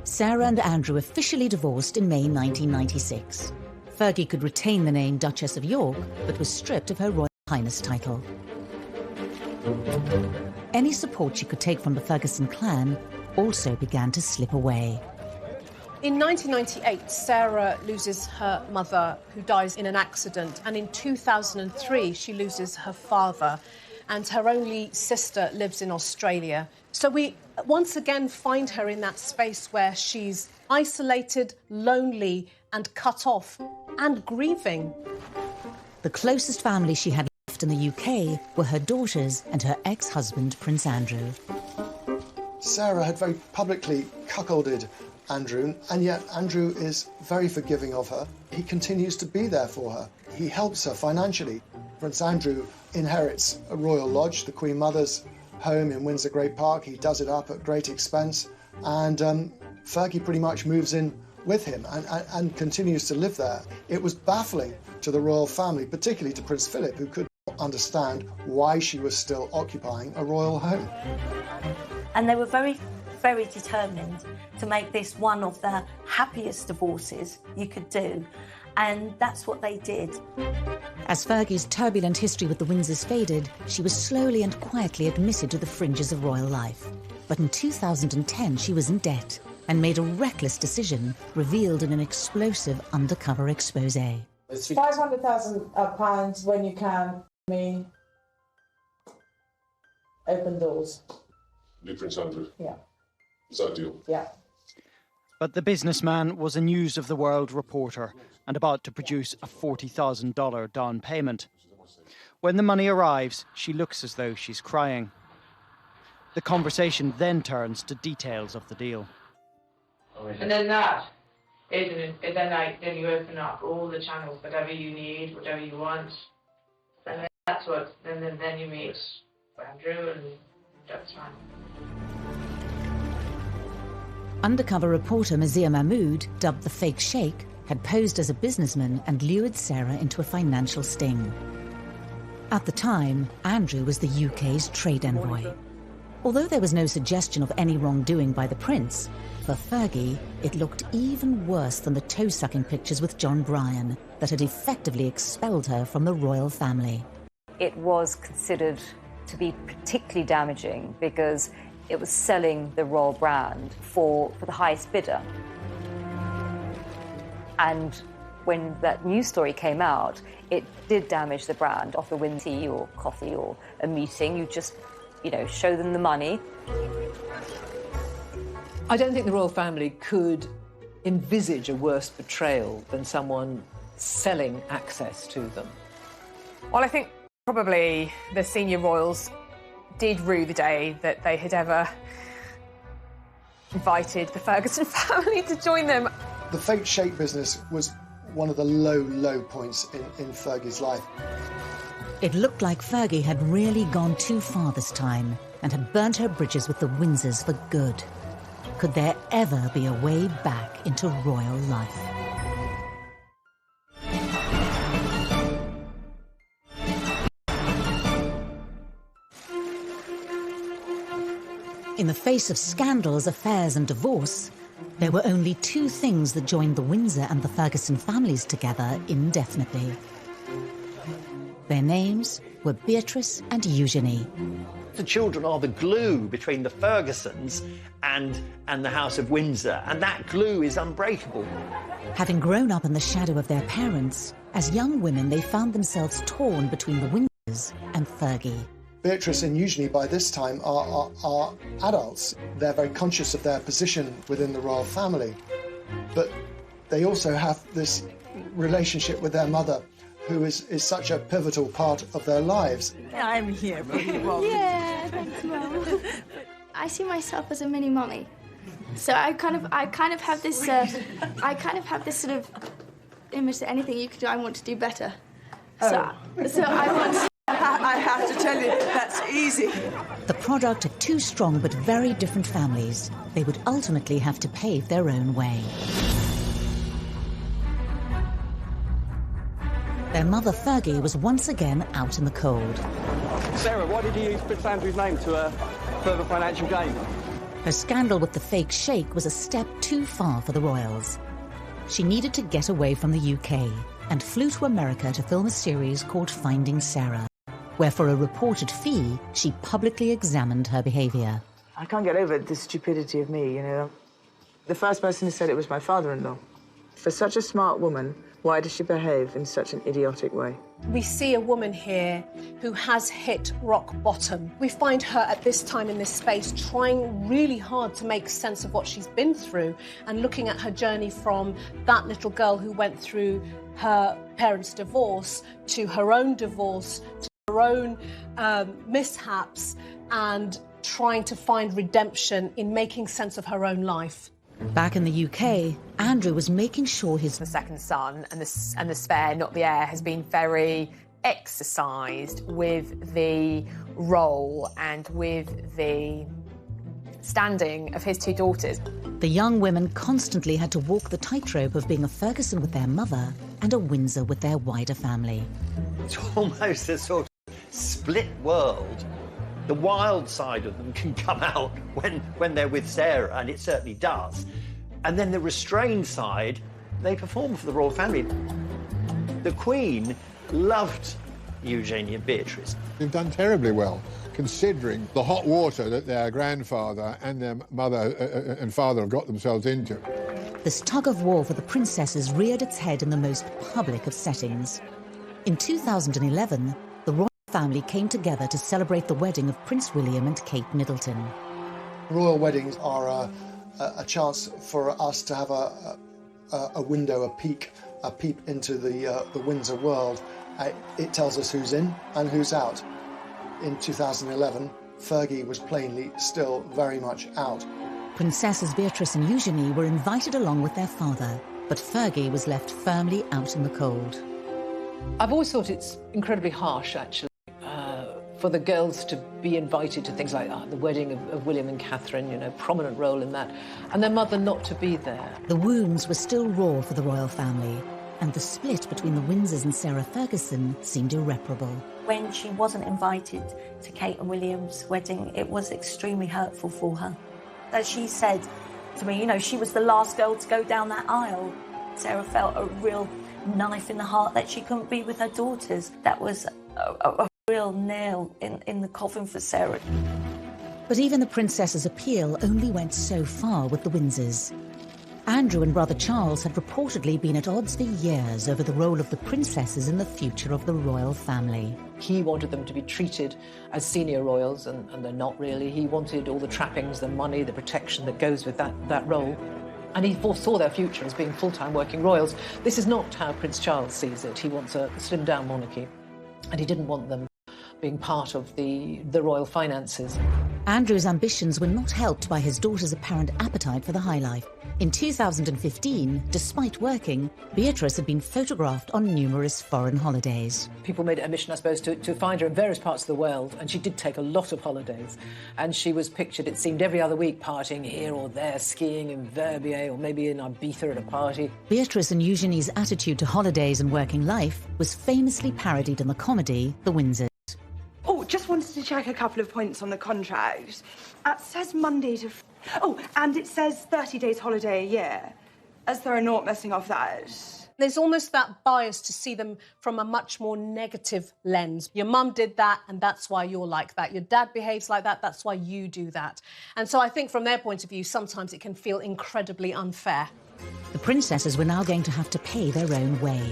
Speaker 1: Sarah and Andrew officially divorced in May 1996. Fergie could retain the name Duchess of York, but was stripped of her Royal Highness title. Any support she could take from the Ferguson clan also began to slip away.
Speaker 6: In 1998, Sarah loses her mother, who dies in an accident, and in 2003, she loses her father, and her only sister lives in Australia. So we once again find her in that space where she's isolated, lonely, and cut off, and grieving.
Speaker 1: The closest family she had left in the UK were her daughters and her ex-husband, Prince Andrew.
Speaker 11: Sarah had very publicly cuckolded Andrew, and yet Andrew is very forgiving of her. He continues to be there for her. He helps her financially. Prince Andrew inherits a royal lodge, the Queen Mother's home in Windsor Great Park. He does it up at great expense, and Fergie pretty much moves in with him and continues to live there. It was baffling to the royal family, particularly to Prince Philip, who could not understand why she was still occupying a royal home.
Speaker 13: And they were very, very determined to make this one of the happiest divorces you could do. And that's what they did.
Speaker 1: As Fergie's turbulent history with the Windsors faded, she was slowly and quietly admitted to the fringes of royal life. But in 2010, she was in debt and made a reckless decision, revealed in an explosive undercover exposé.
Speaker 7: It's £500,000 when you can me open doors.
Speaker 22: New Prince Andrew?
Speaker 7: Yeah.
Speaker 22: Is that a deal?
Speaker 7: Yeah.
Speaker 23: But the businessman was a News of the World reporter and about to produce a $40,000 down payment. When the money arrives, she looks as though she's crying. The conversation then turns to details of the deal.
Speaker 7: And then that, then you open up all the channels, whatever you need, whatever you want. And then that's what, then you meet Andrew, and that's fine.
Speaker 1: Undercover reporter Mazia Mahmood, dubbed the Fake Sheikh, had posed as a businessman and lured Sarah into a financial sting. At the time, Andrew was the UK's trade envoy. Although there was no suggestion of any wrongdoing by the prince, for Fergie, it looked even worse than the toe-sucking pictures with John Bryan that had effectively expelled her from the royal family.
Speaker 8: It was considered to be particularly damaging because it was selling the royal brand for the highest bidder. And when that news story came out, it did damage the brand of the Windsor tea or coffee or a meeting. You just, show them the money.
Speaker 2: I don't think the royal family could envisage a worse betrayal than someone selling access to them.
Speaker 3: Well, I think probably the senior royals did rue the day that they had ever invited the Ferguson family to join them.
Speaker 11: The Fake Sheikh business was one of the low points in Fergie's life.
Speaker 1: It looked like Fergie had really gone too far this time and had burnt her bridges with the Windsors for good. Could there ever be a way back into royal life? In the face of scandals, affairs and divorce, there were only two things that joined the Windsor and the Ferguson families together indefinitely. Their names were Beatrice and Eugenie.
Speaker 9: The children are the glue between the Fergusons and the House of Windsor, and that glue is unbreakable.
Speaker 1: Having grown up in the shadow of their parents, as young women they found themselves torn between the Windsor and Fergie.
Speaker 11: Beatrice and Eugenie, by this time, are adults. They're very conscious of their position within the royal family. But they also have this relationship with their mother, who is such a pivotal part of their lives.
Speaker 15: I'm here for you, Mom.
Speaker 16: Yeah, thanks, Mum. I see myself as a mini mummy. So I kind of have this sort of image that anything you could do, I want to do better. So I want.
Speaker 15: I have to tell you, that's easy.
Speaker 1: The product of two strong but very different families, they would ultimately have to pave their own way. Their mother, Fergie, was once again out in the cold.
Speaker 17: Sarah, why did you use Prince Andrew's name to further financial gain?
Speaker 1: Her scandal with the fake sheikh was a step too far for the royals. She needed to get away from the UK and flew to America to film a series called Finding Sarah, where for a reported fee, she publicly examined her behaviour.
Speaker 14: I can't get over the stupidity of me, you know. The first person who said it was my father-in-law. For such a smart woman, why does she behave in such an idiotic way?
Speaker 6: We see a woman here who has hit rock bottom. We find her at this time in this space trying really hard to make sense of what she's been through and looking at her journey from that little girl who went through her parents' divorce to her own divorce, to her own mishaps, and trying to find redemption in making sense of her own life.
Speaker 1: Back in the UK, Andrew was making sure
Speaker 3: The second son and the spare, not the heir, has been very exercised with the role and with the standing of his two daughters.
Speaker 1: The young women constantly had to walk the tightrope of being a Ferguson with their mother and a Windsor with their wider family.
Speaker 9: It's almost a sort of split world. The wild side of them can come out when they're with Sarah, and it certainly does. And then the restrained side, they perform for the royal family. The Queen loved Eugenie and Beatrice.
Speaker 12: They've done terribly well, considering the hot water that their grandfather and their mother and father have got themselves into.
Speaker 1: This tug-of-war for the princesses reared its head in the most public of settings. In 2011, the royal family came together to celebrate the wedding of Prince William and Kate Middleton.
Speaker 11: Royal weddings are a chance for us to have a window, a peep into the Windsor world. It tells us who's in and who's out. In 2011, Fergie was plainly still very much out.
Speaker 1: Princesses Beatrice and Eugenie were invited along with their father, but Fergie was left firmly out in the cold.
Speaker 2: I've always thought it's incredibly harsh, actually, for the girls to be invited to things like the wedding of William and Catherine, you know, prominent role in that, and their mother not to be there.
Speaker 1: The wounds were still raw for the royal family, and the split between the Windsors and Sarah Ferguson seemed irreparable.
Speaker 13: When she wasn't invited to Kate and William's wedding, it was extremely hurtful for her. As she said to me, you know, she was the last girl to go down that aisle. Sarah felt a real knife in the heart that she couldn't be with her daughters. That was a real nail in the coffin for Sarah.
Speaker 1: But even the princess's appeal only went so far with the Windsors. Andrew and brother Charles had reportedly been at odds for years over the role of the princesses in the future of the royal family.
Speaker 2: He wanted them to be treated as senior royals, and they're not really. He wanted all the trappings, the money, the protection that goes with that role. And he foresaw their future as being full-time working royals. This is not how Prince Charles sees it. He wants a slimmed-down monarchy, and he didn't want them being part of the royal finances.
Speaker 1: Andrew's ambitions were not helped by his daughter's apparent appetite for the high life. In 2015, despite working, Beatrice had been photographed on numerous foreign holidays.
Speaker 2: People made it a mission, I suppose, to find her in various parts of the world, and she did take a lot of holidays. And she was pictured, it seemed, every other week partying here or there, skiing in Verbier or maybe in Ibiza at a party.
Speaker 1: Beatrice and Eugenie's attitude to holidays and working life was famously parodied in the comedy The Windsors.
Speaker 24: Oh, just wanted to check a couple of points on the contract. It says Monday to... Oh, and it says 30 days holiday a year, as though I'm not messing off that.
Speaker 6: There's almost that bias to see them from a much more negative lens. Your mum did that, and that's why you're like that. Your dad behaves like that, that's why you do that. And so I think from their point of view, sometimes it can feel incredibly unfair.
Speaker 1: The princesses were now going to have to pay their own way.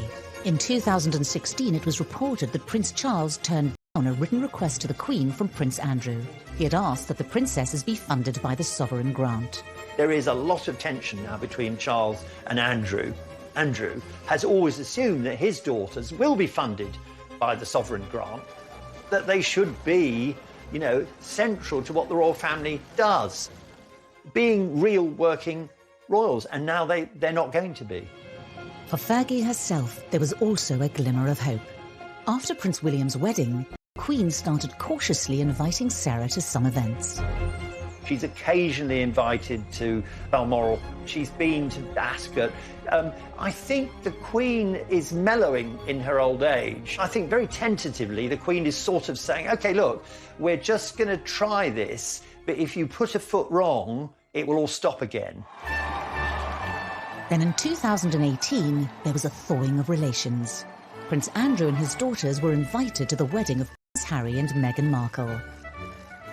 Speaker 1: In 2016, it was reported that Prince Charles turned on a written request to the Queen from Prince Andrew. He had asked that the princesses be funded by the sovereign grant.
Speaker 9: There is a lot of tension now between Charles and Andrew. Andrew has always assumed that his daughters will be funded by the sovereign grant, that they should be, you know, central to what the royal family does, being real working royals, and now they're not going to be.
Speaker 1: For Fergie herself, there was also a glimmer of hope. After Prince William's wedding, the Queen started cautiously inviting Sarah to some events.
Speaker 9: She's occasionally invited to Balmoral. She's been to Ascot. I think the Queen is mellowing in her old age. I think very tentatively the Queen is sort of saying, OK, look, we're just going to try this, but if you put a foot wrong, it will all stop again.
Speaker 1: Then in 2018, there was a thawing of relations. Prince Andrew and his daughters were invited to the wedding of Prince Harry and Meghan Markle.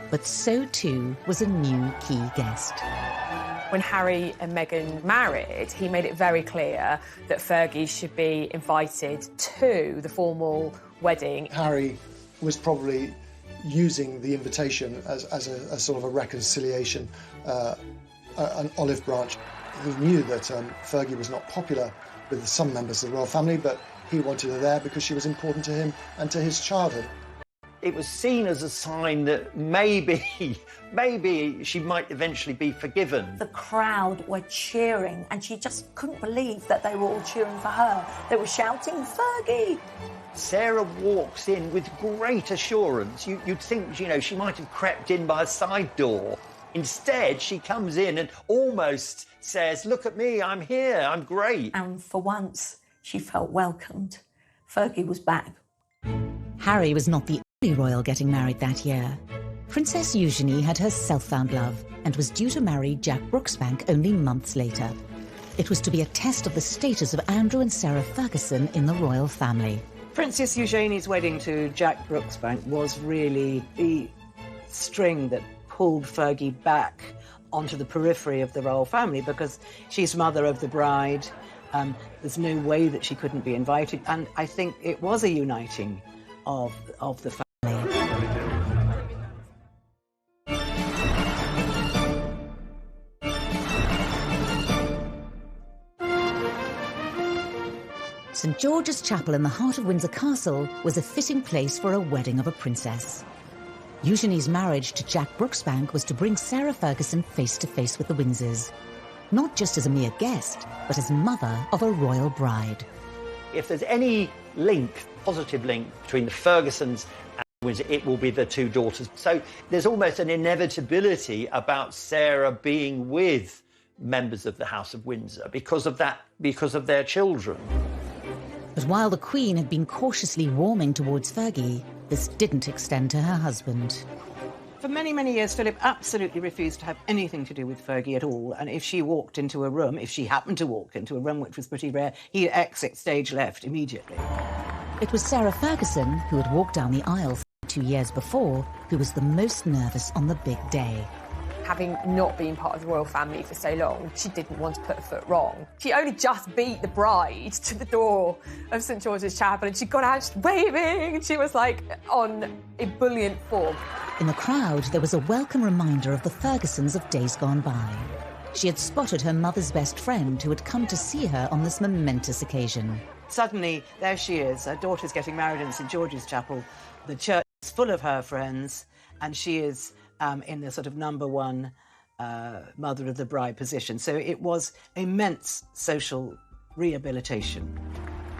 Speaker 1: But so too was a new key guest.
Speaker 3: When Harry and Meghan married, he made it very clear that Fergie should be invited to the formal wedding.
Speaker 11: Harry was probably using the invitation as a sort of a reconciliation, an olive branch. He knew that Fergie was not popular with some members of the royal family, but he wanted her there because she was important to him and to his childhood.
Speaker 9: It was seen as a sign that maybe she might eventually be forgiven.
Speaker 13: The crowd were cheering, and she just couldn't believe that they were all cheering for her. They were shouting, Fergie!
Speaker 9: Sarah walks in with great assurance. You'd think, you know, she might have crept in by a side door. Instead, she comes in and almost says, look at me, I'm here, I'm great.
Speaker 13: And for once, she felt welcomed. Fergie was back.
Speaker 1: Harry was not the only royal getting married that year. Princess Eugenie had her self-found love and was due to marry Jack Brooksbank only months later. It was to be a test of the status of Andrew and Sarah Ferguson in the royal family.
Speaker 10: Princess Eugenie's wedding to Jack Brooksbank was really the string that pulled Fergie back onto the periphery of the royal family, because she's mother of the bride. There's no way that she couldn't be invited, and I think it was a uniting of the family.
Speaker 1: St George's Chapel in the heart of Windsor Castle was a fitting place for a wedding of a princess. Eugenie's marriage to Jack Brooksbank was to bring Sarah Ferguson face to face with the Windsors, not just as a mere guest, but as mother of a royal bride.
Speaker 9: If there's any link, positive link, between the Fergusons and Windsor, it will be the two daughters. So there's almost an inevitability about Sarah being with members of the House of Windsor because of their children.
Speaker 1: But while the Queen had been cautiously warming towards Fergie, this didn't extend to her husband.
Speaker 10: For many, many years, Philip absolutely refused to have anything to do with Fergie at all. And if she walked into a room, if she happened to walk into a room, which was pretty rare, he'd exit stage left immediately.
Speaker 1: It was Sarah Ferguson, who had walked down the aisle 2 years before, who was the most nervous on the big day.
Speaker 3: Having not been part of the royal family for so long, she didn't want to put a foot wrong. She only just beat the bride to the door of St George's Chapel, and she got out just waving, and she was like on ebullient form.
Speaker 1: In the crowd, there was a welcome reminder of the Fergusons of days gone by. She had spotted her mother's best friend who had come to see her on this momentous occasion.
Speaker 10: Suddenly, there she is. Her daughter's getting married in St George's Chapel. The church is full of her friends, and she is in the sort of number one mother of the bride position. So it was immense social rehabilitation.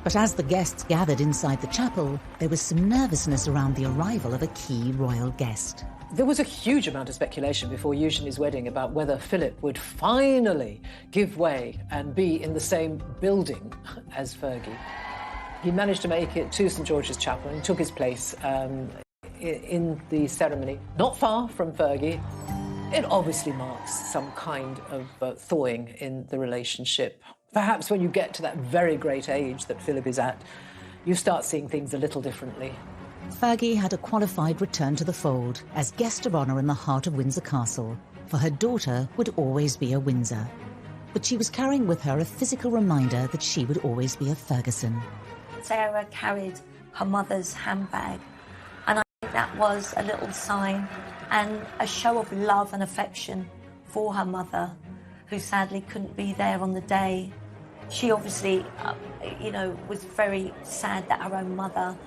Speaker 1: But as the guests gathered inside the chapel, there was some nervousness around the arrival of a key royal guest.
Speaker 2: There was a huge amount of speculation before Eugenie's wedding about whether Philip would finally give way and be in the same building as Fergie. He managed to make it to St George's Chapel and took his place in the ceremony, not far from Fergie. It obviously marks some kind of thawing in the relationship. Perhaps when you get to that very great age that Philip is at, you start seeing things a little differently.
Speaker 1: Fergie had a qualified return to the fold as guest of honour in the heart of Windsor Castle, for her daughter would always be a Windsor. But she was carrying with her a physical reminder that she would always be a Ferguson.
Speaker 13: Sarah carried her mother's handbag think that was a little sign and a show of love and affection for her mother, who sadly couldn't be there on the day. She obviously, was very sad that her own mother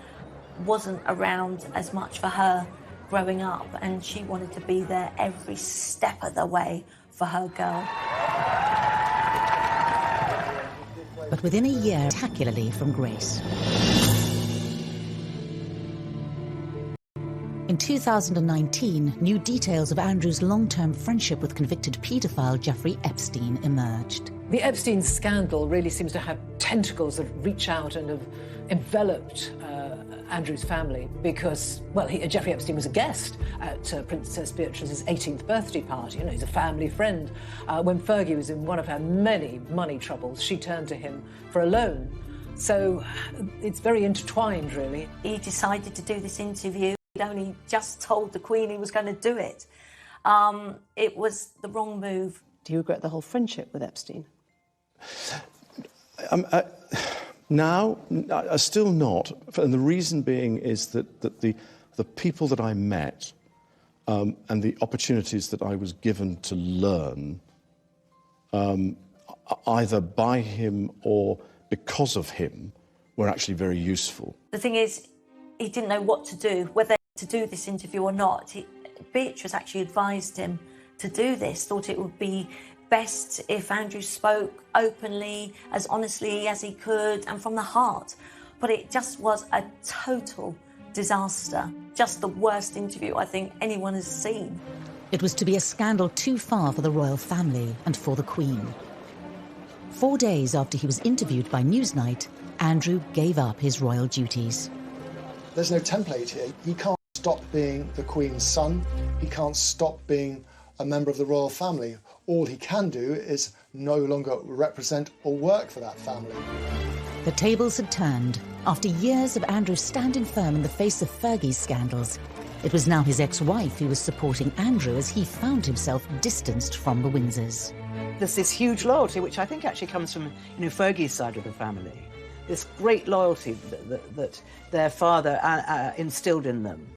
Speaker 13: wasn't around as much for her growing up, and she wanted to be there every step of the way for her girl.
Speaker 1: But within a year, spectacularly from grace. In 2019, new details of Andrew's long-term friendship with convicted paedophile Jeffrey Epstein emerged.
Speaker 2: The Epstein scandal really seems to have tentacles that reach out and have enveloped Andrew's family because, well, Jeffrey Epstein was a guest at Princess Beatrice's 18th birthday party. You know, he's a family friend. When Fergie was in one of her many money troubles, she turned to him for a loan. So it's very intertwined, really.
Speaker 13: He decided to do this interview. He'd only just told the Queen he was going to do it. It was the wrong move.
Speaker 18: Do you regret the whole friendship with Epstein?
Speaker 19: Now, still not, and the reason being is that the people that I met and the opportunities that I was given to learn, either by him or because of him, were actually very useful.
Speaker 13: The thing is, he didn't know what to do, whether to do this interview or not. Beatrice actually advised him to do this, thought it would be best if Andrew spoke openly, as honestly as he could, and from the heart. But it just was a total disaster. Just the worst interview I think anyone has seen.
Speaker 1: It was to be a scandal too far for the royal family and for the Queen. 4 days after he was interviewed by Newsnight, Andrew gave up his royal duties.
Speaker 11: There's no template here. He can't stop being the Queen's son. He can't stop being a member of the royal family. All he can do is no longer represent or work for that family.
Speaker 1: The tables had turned. After years of Andrew standing firm in the face of Fergie's scandals, it was now his ex-wife who was supporting Andrew as he found himself distanced from the Windsors.
Speaker 10: There's this huge loyalty, which I think actually comes from Fergie's side of the family. This great loyalty that their father instilled in them.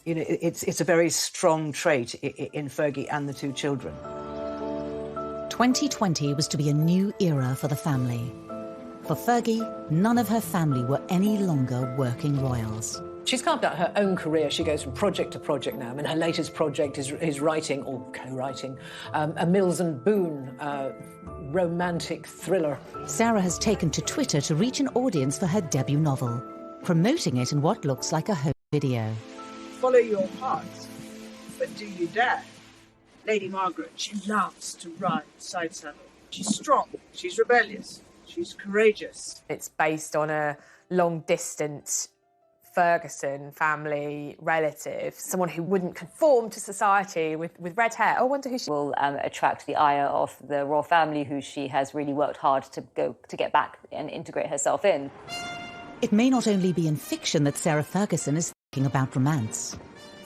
Speaker 10: It's a very strong trait in Fergie and the two children.
Speaker 1: 2020 was to be a new era for the family. For Fergie, none of her family were any longer working royals.
Speaker 2: She's carved out her own career. She goes from project to project now. I mean, her latest project is writing, or co-writing, a Mills and Boon romantic thriller.
Speaker 1: Sarah has taken to Twitter to reach an audience for her debut novel, promoting it in what looks like a home video.
Speaker 15: Follow your heart, but do you dare? Lady Margaret, she loves to ride side saddle. She's strong, she's rebellious, she's courageous.
Speaker 3: It's based on a long-distance Ferguson family relative, someone who wouldn't conform to society with red hair. I wonder who she
Speaker 8: will attract the ire of the royal family, who she has really worked hard to get back and integrate herself in.
Speaker 1: It may not only be in fiction that Sarah Ferguson is thinking about romance.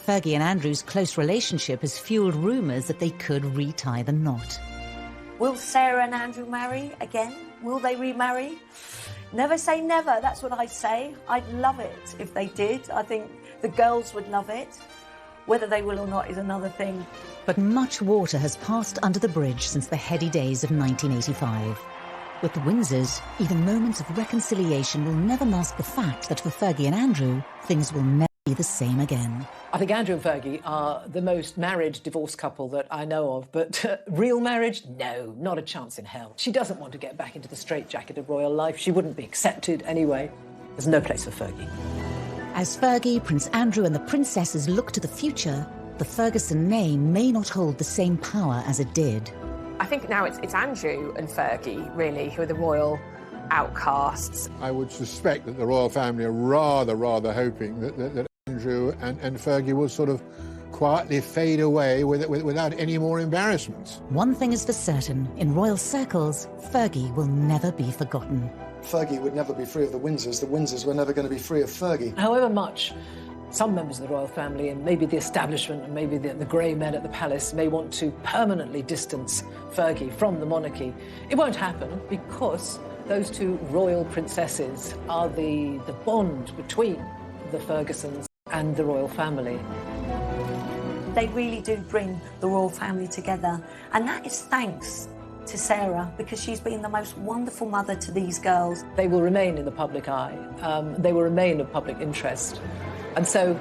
Speaker 1: Fergie and Andrew's close relationship has fueled rumours that they could retie the knot.
Speaker 13: Will Sarah and Andrew marry again? Will they remarry? Never say never, that's what I say. I'd love it if they did. I think the girls would love it. Whether they will or not is another thing.
Speaker 1: But much water has passed under the bridge since the heady days of 1985. With the Windsors, even moments of reconciliation will never mask the fact that for Fergie and Andrew, things will never be the same again.
Speaker 2: I think Andrew and Fergie are the most married divorced couple that I know of, but real marriage? No, not a chance in hell. She doesn't want to get back into the straitjacket of royal life. She wouldn't be accepted anyway. There's no place for Fergie.
Speaker 1: As Fergie, Prince Andrew and the princesses look to the future, the Ferguson name may not hold the same power as it did.
Speaker 3: I think now it's Andrew and Fergie, really, who are the royal outcasts.
Speaker 12: I would suspect that the royal family are rather hoping that Andrew and Fergie will sort of quietly fade away without any more embarrassments.
Speaker 1: One thing is for certain, in royal circles, Fergie will never be forgotten.
Speaker 11: Fergie would never be free of the Windsors. The Windsors were never going to be free of Fergie.
Speaker 2: However much some members of the royal family and maybe the establishment and maybe the grey men at the palace may want to permanently distance Fergie from the monarchy, it won't happen because those two royal princesses are the bond between the Fergusons And the royal family.
Speaker 13: They really do bring the royal family together, and that is thanks to Sarah, because she's been the most wonderful mother to these girls.
Speaker 2: They will remain in the public eye. They will remain of public interest. And so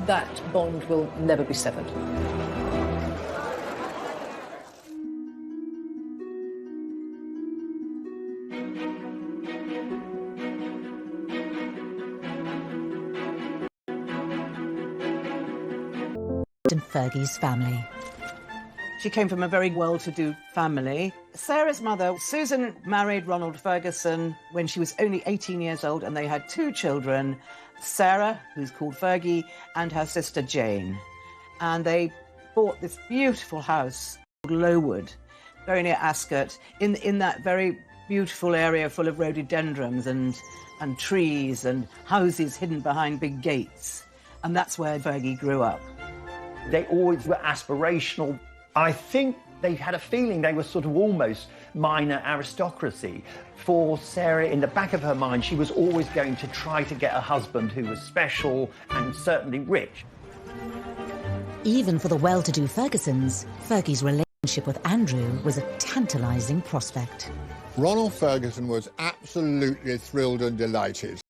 Speaker 2: that bond will never be severed.
Speaker 1: And Fergie's family.
Speaker 10: She came from a very well-to-do family. Sarah's mother, Susan, married Ronald Ferguson when she was only 18 years old, and they had two children, Sarah, who's called Fergie, and her sister Jane. And they bought this beautiful house called Lowood, very near Ascot, in that very beautiful area full of rhododendrons and trees and houses hidden behind big gates. And that's where Fergie grew up.
Speaker 9: They always were aspirational. I think they had a feeling they were sort of almost minor aristocracy. For Sarah, in the back of her mind, she was always going to try to get a husband who was special and certainly rich.
Speaker 1: Even for the well-to-do Fergusons, Fergie's relationship with Andrew was a tantalising prospect.
Speaker 12: Ronald Ferguson was absolutely thrilled and delighted.